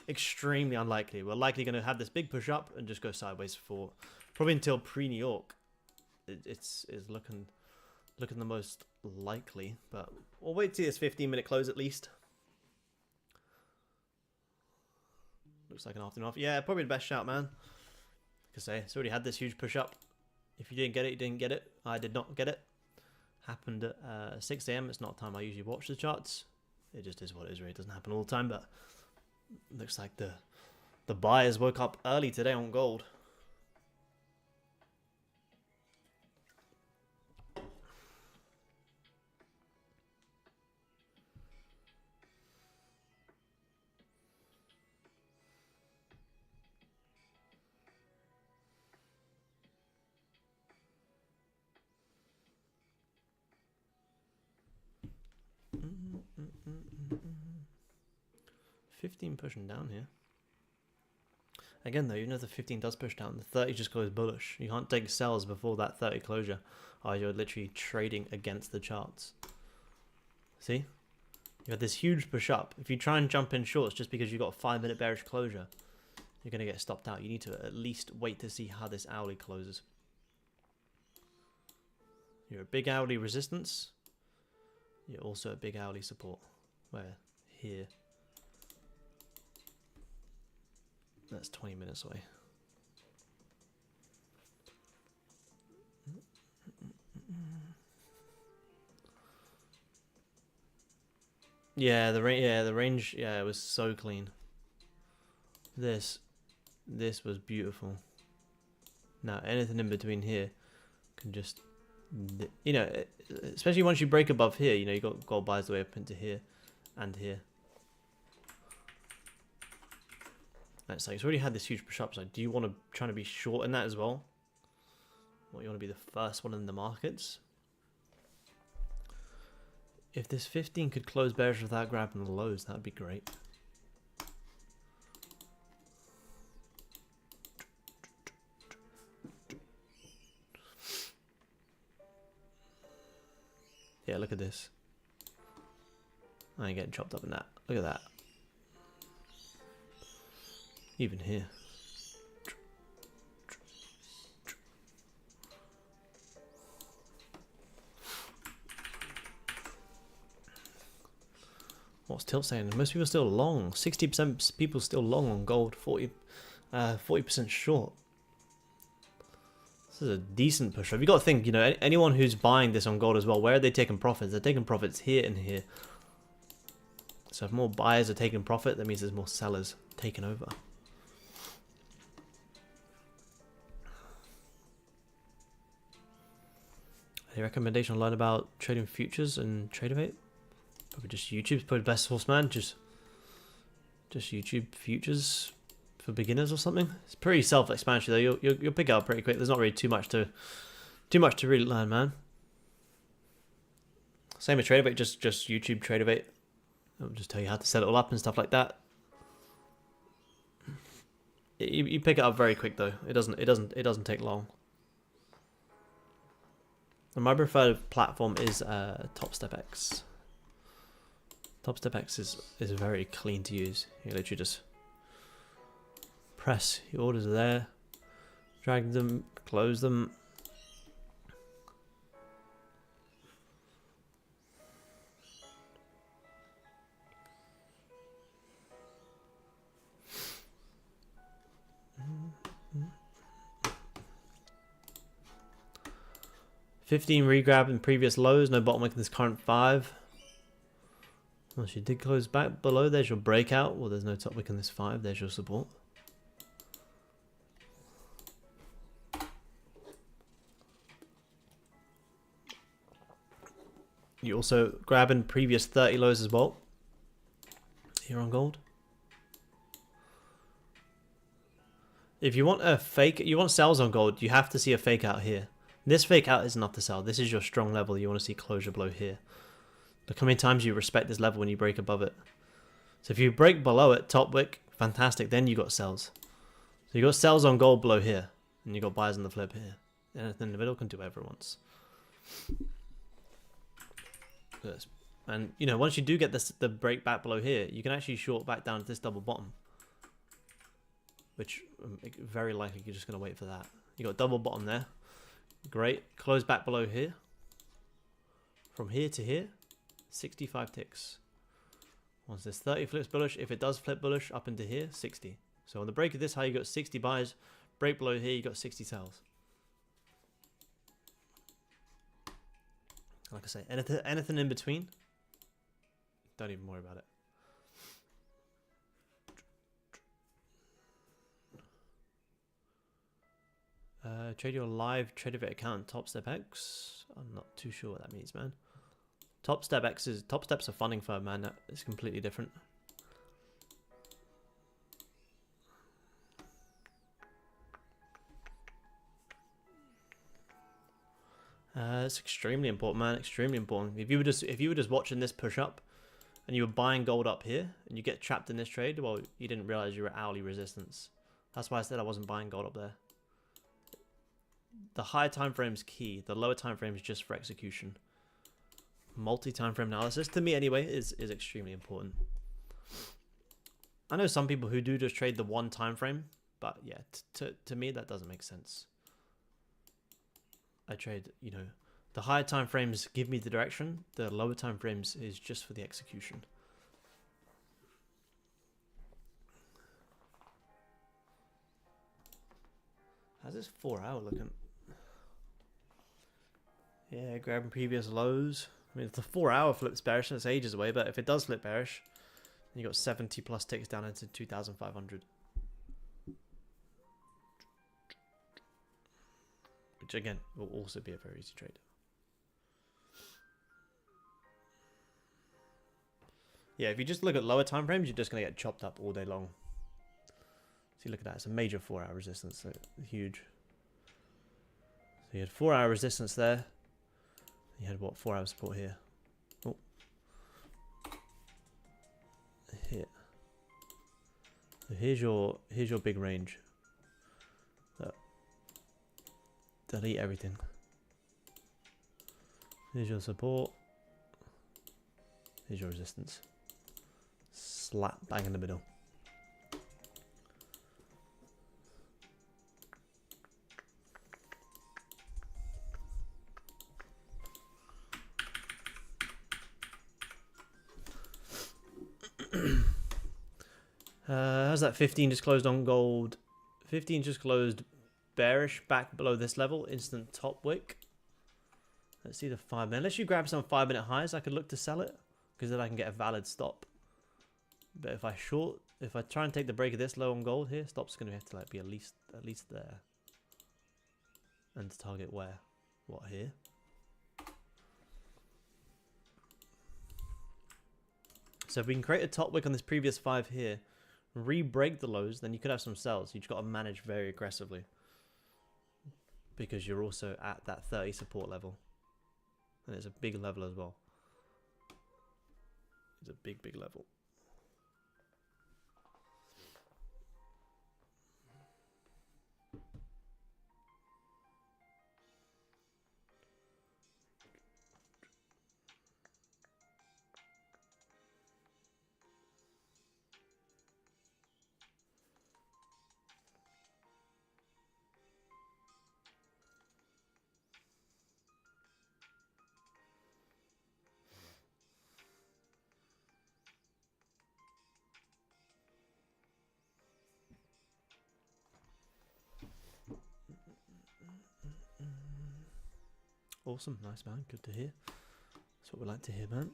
extremely unlikely. We're likely going to have this big push up and just go sideways for probably until pre-New York. It's looking the most likely, but we'll wait to see this 15-minute close at least. Looks like an afternoon off. Yeah, probably the best shout, man. Like I say, it's already had this huge push up. If you didn't get it, you didn't get it. I did not get it. Happened at 6 AM. It's not a time I usually watch the charts. It just is what it is, really. It doesn't happen all the time, but looks like the buyers woke up early today on gold. Mm-hmm. 15 pushing down here. Again though, even if the 15 does push down, the 30 just goes bullish. You can't take sells before that 30 closure, or you're literally trading against the charts. See? You had this huge push up. If you try and jump in shorts just because you got a 5-minute bearish closure, you're going to get stopped out. You need to at least wait to see how this hourly closes. You're a big hourly resistance. You're also a big hourly support. Where? Here. That's 20 minutes away. Yeah, the range, yeah, it was so clean. This was beautiful. Now anything in between here can just, you know, especially once you break above here, you know, you got gold buys the way up into here and here. It's like it's already had this huge push up. So do you want to try to be short in that as well? Or you want to be the first one in the markets? If this 15 could close bearish without grabbing the lows, that would be great. Yeah, look at this. I ain't getting chopped up in that. Look at that. Even here. What's Tilt saying? Most people are still long. 60% people still long on gold. 40% short. This is a decent push up. You got to think, you know, anyone who's buying this on gold as well, where are they taking profits? They're taking profits here and here. So if more buyers are taking profit, that means there's more sellers taking over. Any recommendation to learn about trading futures and Tradeovate? Probably just YouTube's probably the best source, man. Just YouTube futures for beginners or something. It's pretty self-explanatory though. You'll pick it up pretty quick. There's not really too much to really learn, man. Same with Tradeovate, just YouTube Tradeovate. It'll just tell you how to set it all up and stuff like that. You pick it up very quick though. It doesn't take long. And my preferred platform is TopStepX. TopStepX is very clean to use. You literally just press your orders are there, drag them, close them. $15 regrab in previous lows, no bottom wick in this current 5. Once you did close back below, there's your breakout. Well, there's no top wick in this 5. There's your support. You also grabbing previous 30 lows as well. Here on gold. If you want a fake, you want sells on gold, you have to see a fake out here. This fake out is enough to sell. This is your strong level. You want to see closure below here. Look how many times you respect this level when you break above it. So if you break below it, top wick, fantastic. Then you got sells. So you got sells on gold below here, and you got buys on the flip here. Anything in the middle can do whatever it wants. And you know, once you do get this, the break back below here, you can actually short back down to this double bottom, which very likely you're just going to wait for that. You got double bottom there. Great. Close back below here. From here to here, 65 ticks. Once this 30 flips bullish, if it does flip bullish up into here, 60. So on the break of this high, you got 60 buys. Break below here, you got 60 sells. Like I say, anything in between, don't even worry about it. Trade your live TraderVate account Top Step X. I'm not too sure what that means, man. Top Step's a funding firm, man. That is completely different. It's extremely important, man. Extremely important. If you were just watching this push up, and you were buying gold up here, and you get trapped in this trade, well, you didn't realize you were at hourly resistance. That's why I said I wasn't buying gold up there. The high time frame is key. The lower time frame is just for execution. Multi-time frame analysis, to me anyway, is extremely important. I know some people who do just trade the one time frame, but yeah, to me that doesn't make sense. I trade, you know, the higher time frames give me the direction, the lower time frames is just for the execution. How's this 4 hour looking? Yeah, grabbing previous lows. I mean, if the 4 hour flips bearish, it's ages away, but if it does flip bearish, then you got 70 plus ticks down into 2,500. Which again, will also be a very easy trade. Yeah, if you just look at lower time frames, you're just going to get chopped up all day long. See, look at that. It's a major 4 hour resistance. So huge. So you had 4 hour resistance there. You had what, 4 hour support here. Oh. Here. So here's your big range. So delete everything. Here's your support. Here's your resistance. Slap bang in the middle. How's that 15 just closed on gold? 15 just closed bearish back below this level. Instant top wick. Let's see the 5 minute. Unless you grab some 5 minute highs, I could look to sell it because then I can get a valid stop. But if I short, if I try and take the break of this low on gold here, stop's going to have to like be at least there. And to target where? What, here? So if we can create a top wick on this previous 5 here, re-break the lows, then you could have some sells. You've got to manage very aggressively because you're also at that 30 support level. And it's a big level as well. It's a big, big level. Awesome, nice man, good to hear. That's what we like to hear, man.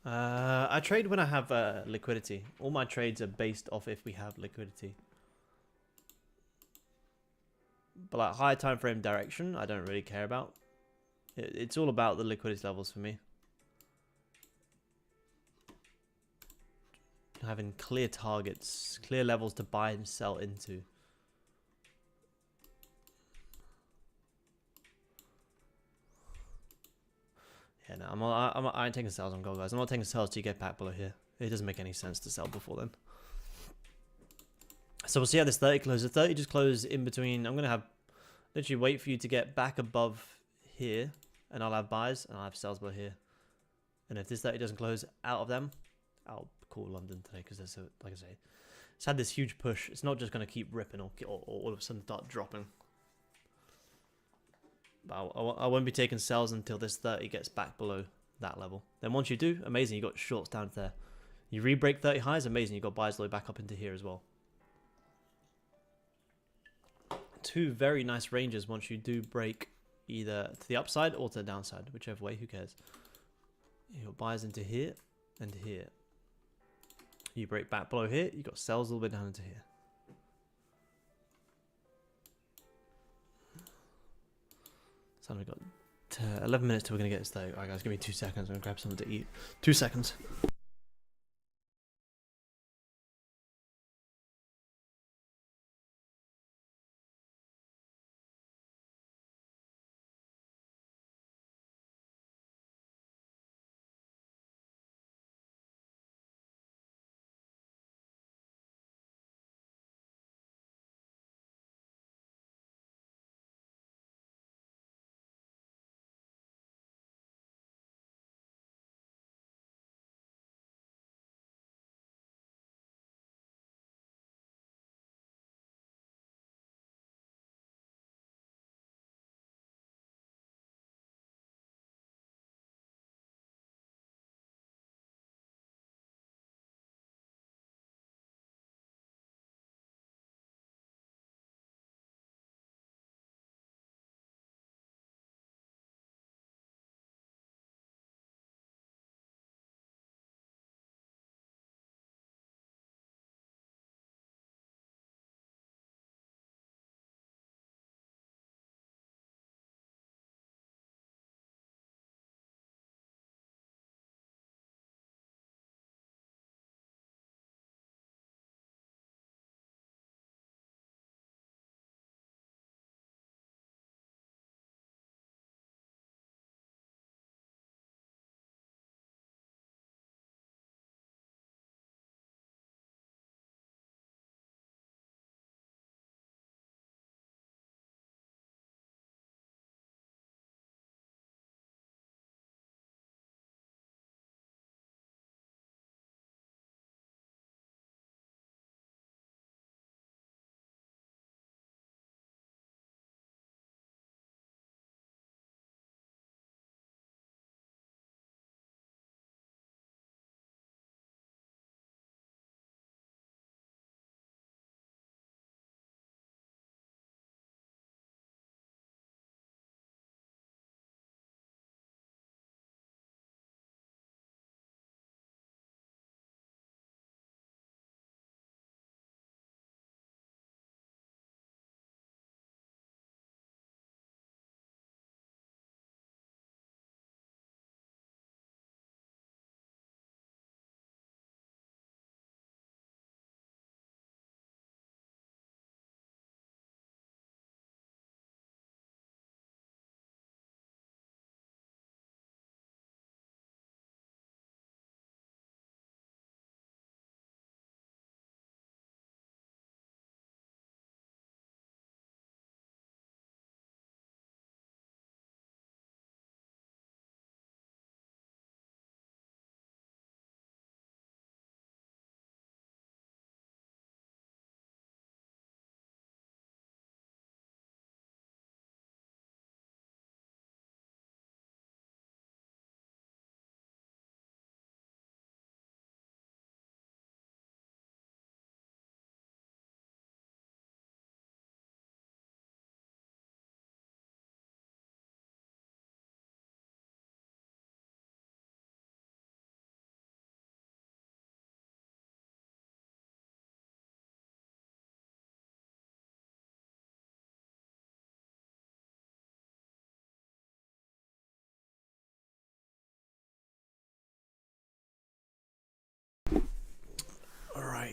I trade when I have liquidity. All my trades are based off if we have liquidity. But like high time frame direction, I don't really care about. It's all about the liquidity levels for me. Having clear targets, clear levels to buy and sell into. Yeah, no, I ain't taking sales on gold, guys. I'm not taking sales till you get back below here. It doesn't make any sense to sell before then. So we'll see how this 30 closes. The 30 just closed in between. I'm going to have literally wait for you to get back above here, and I'll have buys and I'll have sells below here. And if this 30 doesn't close out of them, I'll call London today because there's, like I say, it's had this huge push. It's not just going to keep ripping or all of a sudden start dropping. But I won't be taking sells until this 30 gets back below that level. Then once you do, amazing, you got shorts down there. You re-break 30 highs, amazing, you got buys all the way back up into here as well. Two very nice ranges once you do break either to the upside or to the downside, whichever way, who cares. You got buys into here and here. You break back below here, you got sells all the way down into here. So we've got 11 minutes till we're going to get this though. Alright guys, give me 2 seconds. I'm going to grab something to eat. 2 seconds.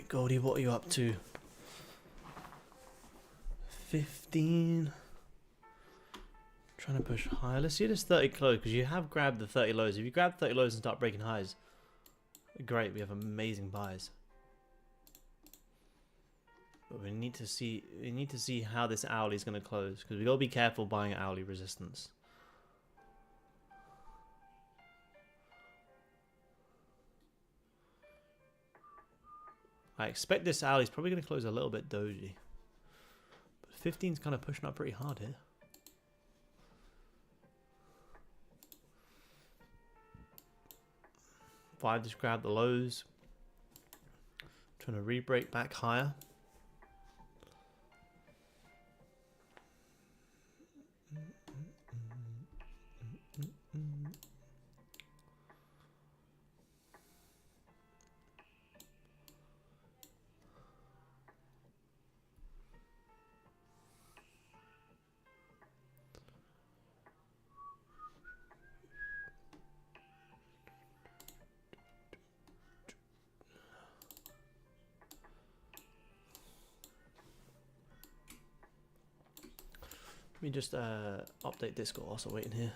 Goldie, what are you up to? 15. Trying to push higher. Let's see this 30 close, because you have grabbed the 30 lows. If you grab 30 lows and start breaking highs, great, we have amazing buys. But we need to see how this hourly is going to close, because we got to be careful buying hourly resistance. I expect this hourly is probably going to close a little bit doji. But 15's kind of pushing up pretty hard here. 5 just grab the lows. Trying to re-break back higher. Let me just update Discord whilst I'm waiting here.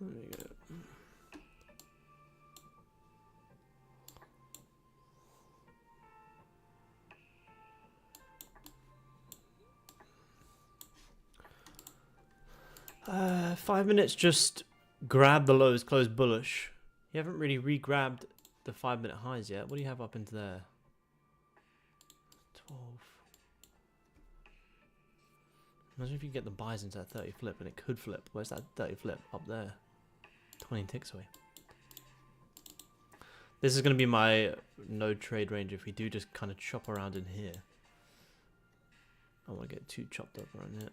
There we go. Uh, 5 minutes, just grab the lows, close bullish. You haven't really re-grabbed the 5 minute highs yet. What do you have up into there? 12. Imagine if you get the buys into that 30 flip, and it could flip. Where's that 30 flip? Up there. 20 ticks away. This is going to be my no trade range if we do just kind of chop around in here. I don't want to get too chopped up around here.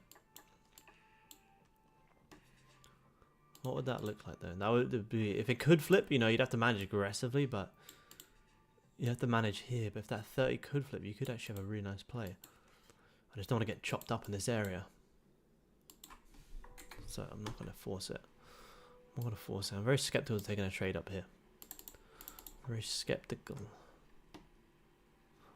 What would that look like though? That would be, if it could flip, you know, you'd have to manage aggressively, but you have to manage here. But if that 30 could flip, you could actually have a really nice play. I just don't want to get chopped up in this area. So I'm not going to force it. I'm not going to force it. I'm very skeptical of taking a trade up here. Very skeptical.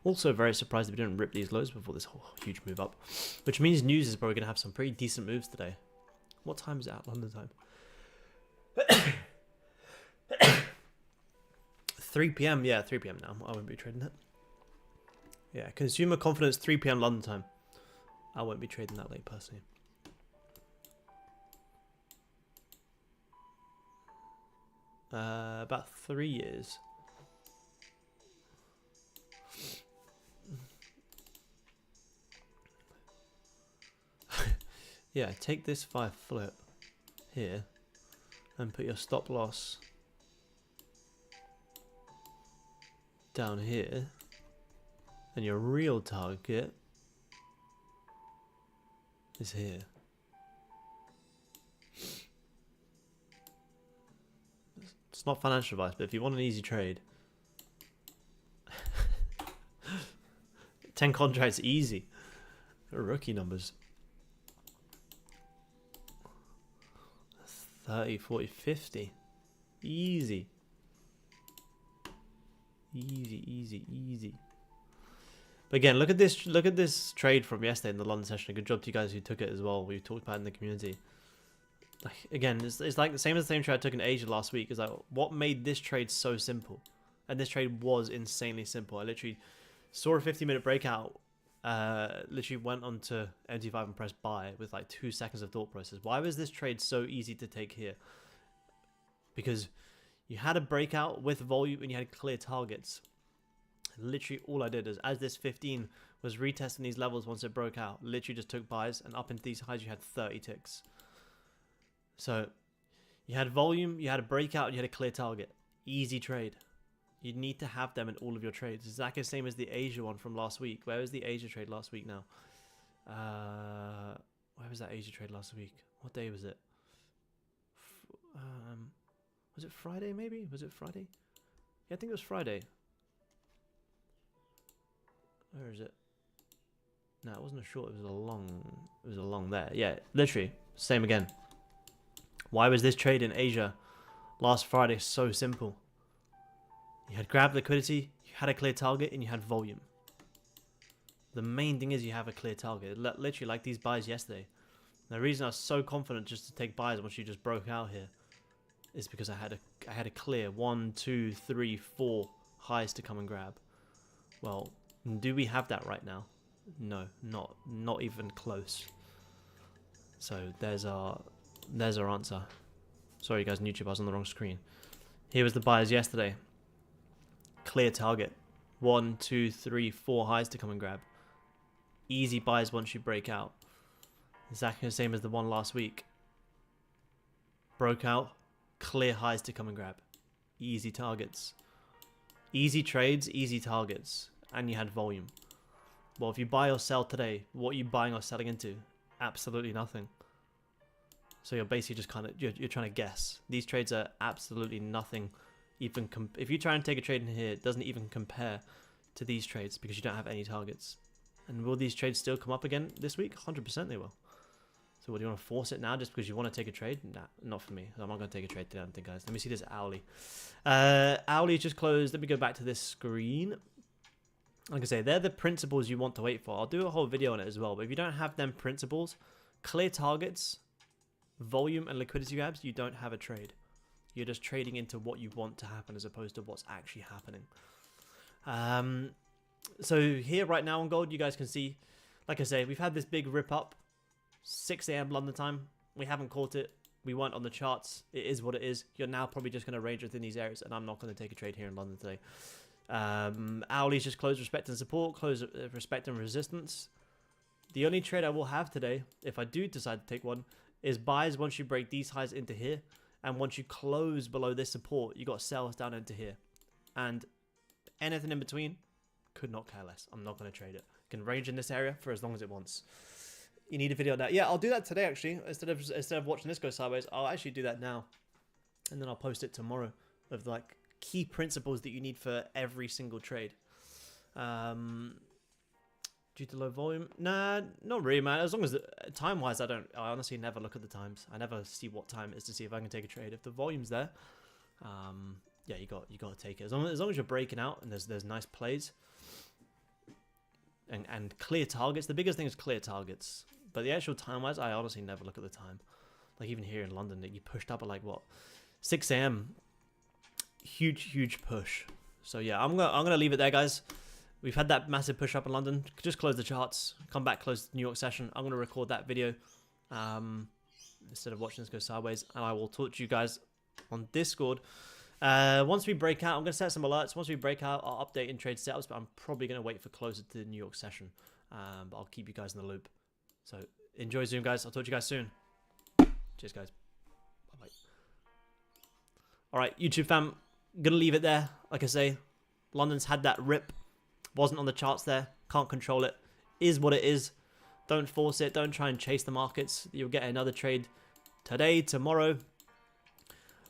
Also very surprised that we didn't rip these lows before this whole huge move up. Which means news is probably going to have some pretty decent moves today. What time is it at London time? 3 PM, yeah, 3 PM now. I won't be trading it. Yeah, consumer confidence, 3 PM London time. I won't be trading that late personally. About 3 years. Yeah, take this 5 flip here and put your stop loss down here, and your real target is here. It's not financial advice, but if you want an easy trade, 10 contracts easy. Rookie numbers. 30, 40, 50. Easy. Easy, easy, easy. But again, look at this trade from yesterday in the London session. Good job to you guys who took it as well. We talked about it in the community. Like again, it's like the same trade I took in Asia last week. Is like what made this trade so simple, and this trade was insanely simple. I literally saw a 50-minute breakout, literally went onto MT5 and pressed buy with like 2 seconds of thought process. Why was this trade so easy to take here? Because you had a breakout with volume and you had clear targets. Literally all I did is, as this 15 was retesting these levels once it broke out, literally just took buys, and up into these highs you had 30 ticks. So you had volume, you had a breakout, and you had a clear target. Easy trade. You need to have them in all of your trades. It's exactly the same as the Asia one from last week. Where was the Asia trade last week now? Where was that Asia trade last week? What day was it? Was it Friday maybe? Was it Friday? Yeah, I think it was Friday. Where is it? No, it wasn't a short, it was a long there. Yeah, literally, same again. Why was this trade in Asia last Friday so simple? You had grab liquidity, you had a clear target, and you had volume. The main thing is you have a clear target. Literally like these buys yesterday. The reason I was so confident just to take buys once you just broke out here is because I had a clear 1, 2, 3, 4 highs to come and grab. Well, do we have that right now? No, not even close. So there's our answer. Sorry guys, on YouTube, I was on the wrong screen. Here was the buyers yesterday. Clear target. 1, 2, 3, 4 highs to come and grab. Easy buys once you break out. Exactly the same as the one last week. Broke out. Clear highs to come and grab. Easy targets. Easy trades, easy targets. And you had volume. Well, if you buy or sell today, what are you buying or selling into? Absolutely nothing. So you're basically just kind of, you're trying to guess. These trades are absolutely nothing. Even if you try and take a trade in here, it doesn't even compare to these trades because you don't have any targets. And will these trades still come up again this week? 100% they will. So what, do you want to force it now just because you want to take a trade? Nah, not for me. I'm not going to take a trade today, I don't think, guys. Let me see this hourly. Hourly just closed. Let me go back to this screen. Like I say, they're the principles you want to wait for. I'll do a whole video on it as well. But if you don't have them principles, clear targets, volume and liquidity grabs, you don't have a trade. You're just trading into what you want to happen as opposed to what's actually happening. So here right now on gold, you guys can see, like I say, we've had this big rip up. 6 a.m. London time. We haven't caught it. We weren't on the charts. It is what it is. You're now probably just going to range within these areas, and I'm not going to take a trade here in London today. Hourly's just closed respect and support, close respect and resistance. The only trade I will have today, if I do decide to take one, is buys once you break these highs into here, and once you close below this support, you got sells down into here. And anything in between, could not care less. I'm not going to trade it. Can range in this area for as long as it wants. You need a video on that. Yeah, I'll do that today actually. Instead of watching this go sideways, I'll actually do that now, and then I'll post it tomorrow of like key principles that you need for every single trade. Due to low volume, nah, not really, man. As long as time wise, I honestly never look at the times. I never see what time it is to see if I can take a trade. If the volume's there, yeah, you got to take it. As long as you're breaking out and there's nice plays and clear targets. The biggest thing is clear targets. But the actual time-wise, I honestly never look at the time. Like even here in London, you pushed up at like what, 6 a.m. Huge push. So yeah, I'm gonna leave it there, guys. We've had that massive push up in London. Just close the charts. Come back, close the New York session. I'm gonna record that video instead of watching this go sideways, and I will talk to you guys on Discord. Once we break out, I'm gonna set some alerts. Once we break out, I'll update in trade setups, but I'm probably gonna wait for closer to the New York session. But I'll keep you guys in the loop. So enjoy Zoom, guys. I'll talk to you guys soon. Cheers, guys. Bye-bye. All right, YouTube fam, gonna leave it there. Like I say, London's had that rip. Wasn't on the charts there. Can't control it. Is what it is. Don't force it. Don't try and chase the markets. You'll get another trade today, tomorrow.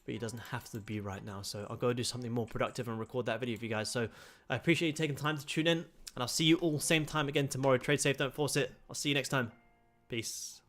But it doesn't have to be right now. So I'll go do something more productive and record that video for you guys. So I appreciate you taking time to tune in. And I'll see you all same time again tomorrow. Trade safe. Don't force it. I'll see you next time. Peace.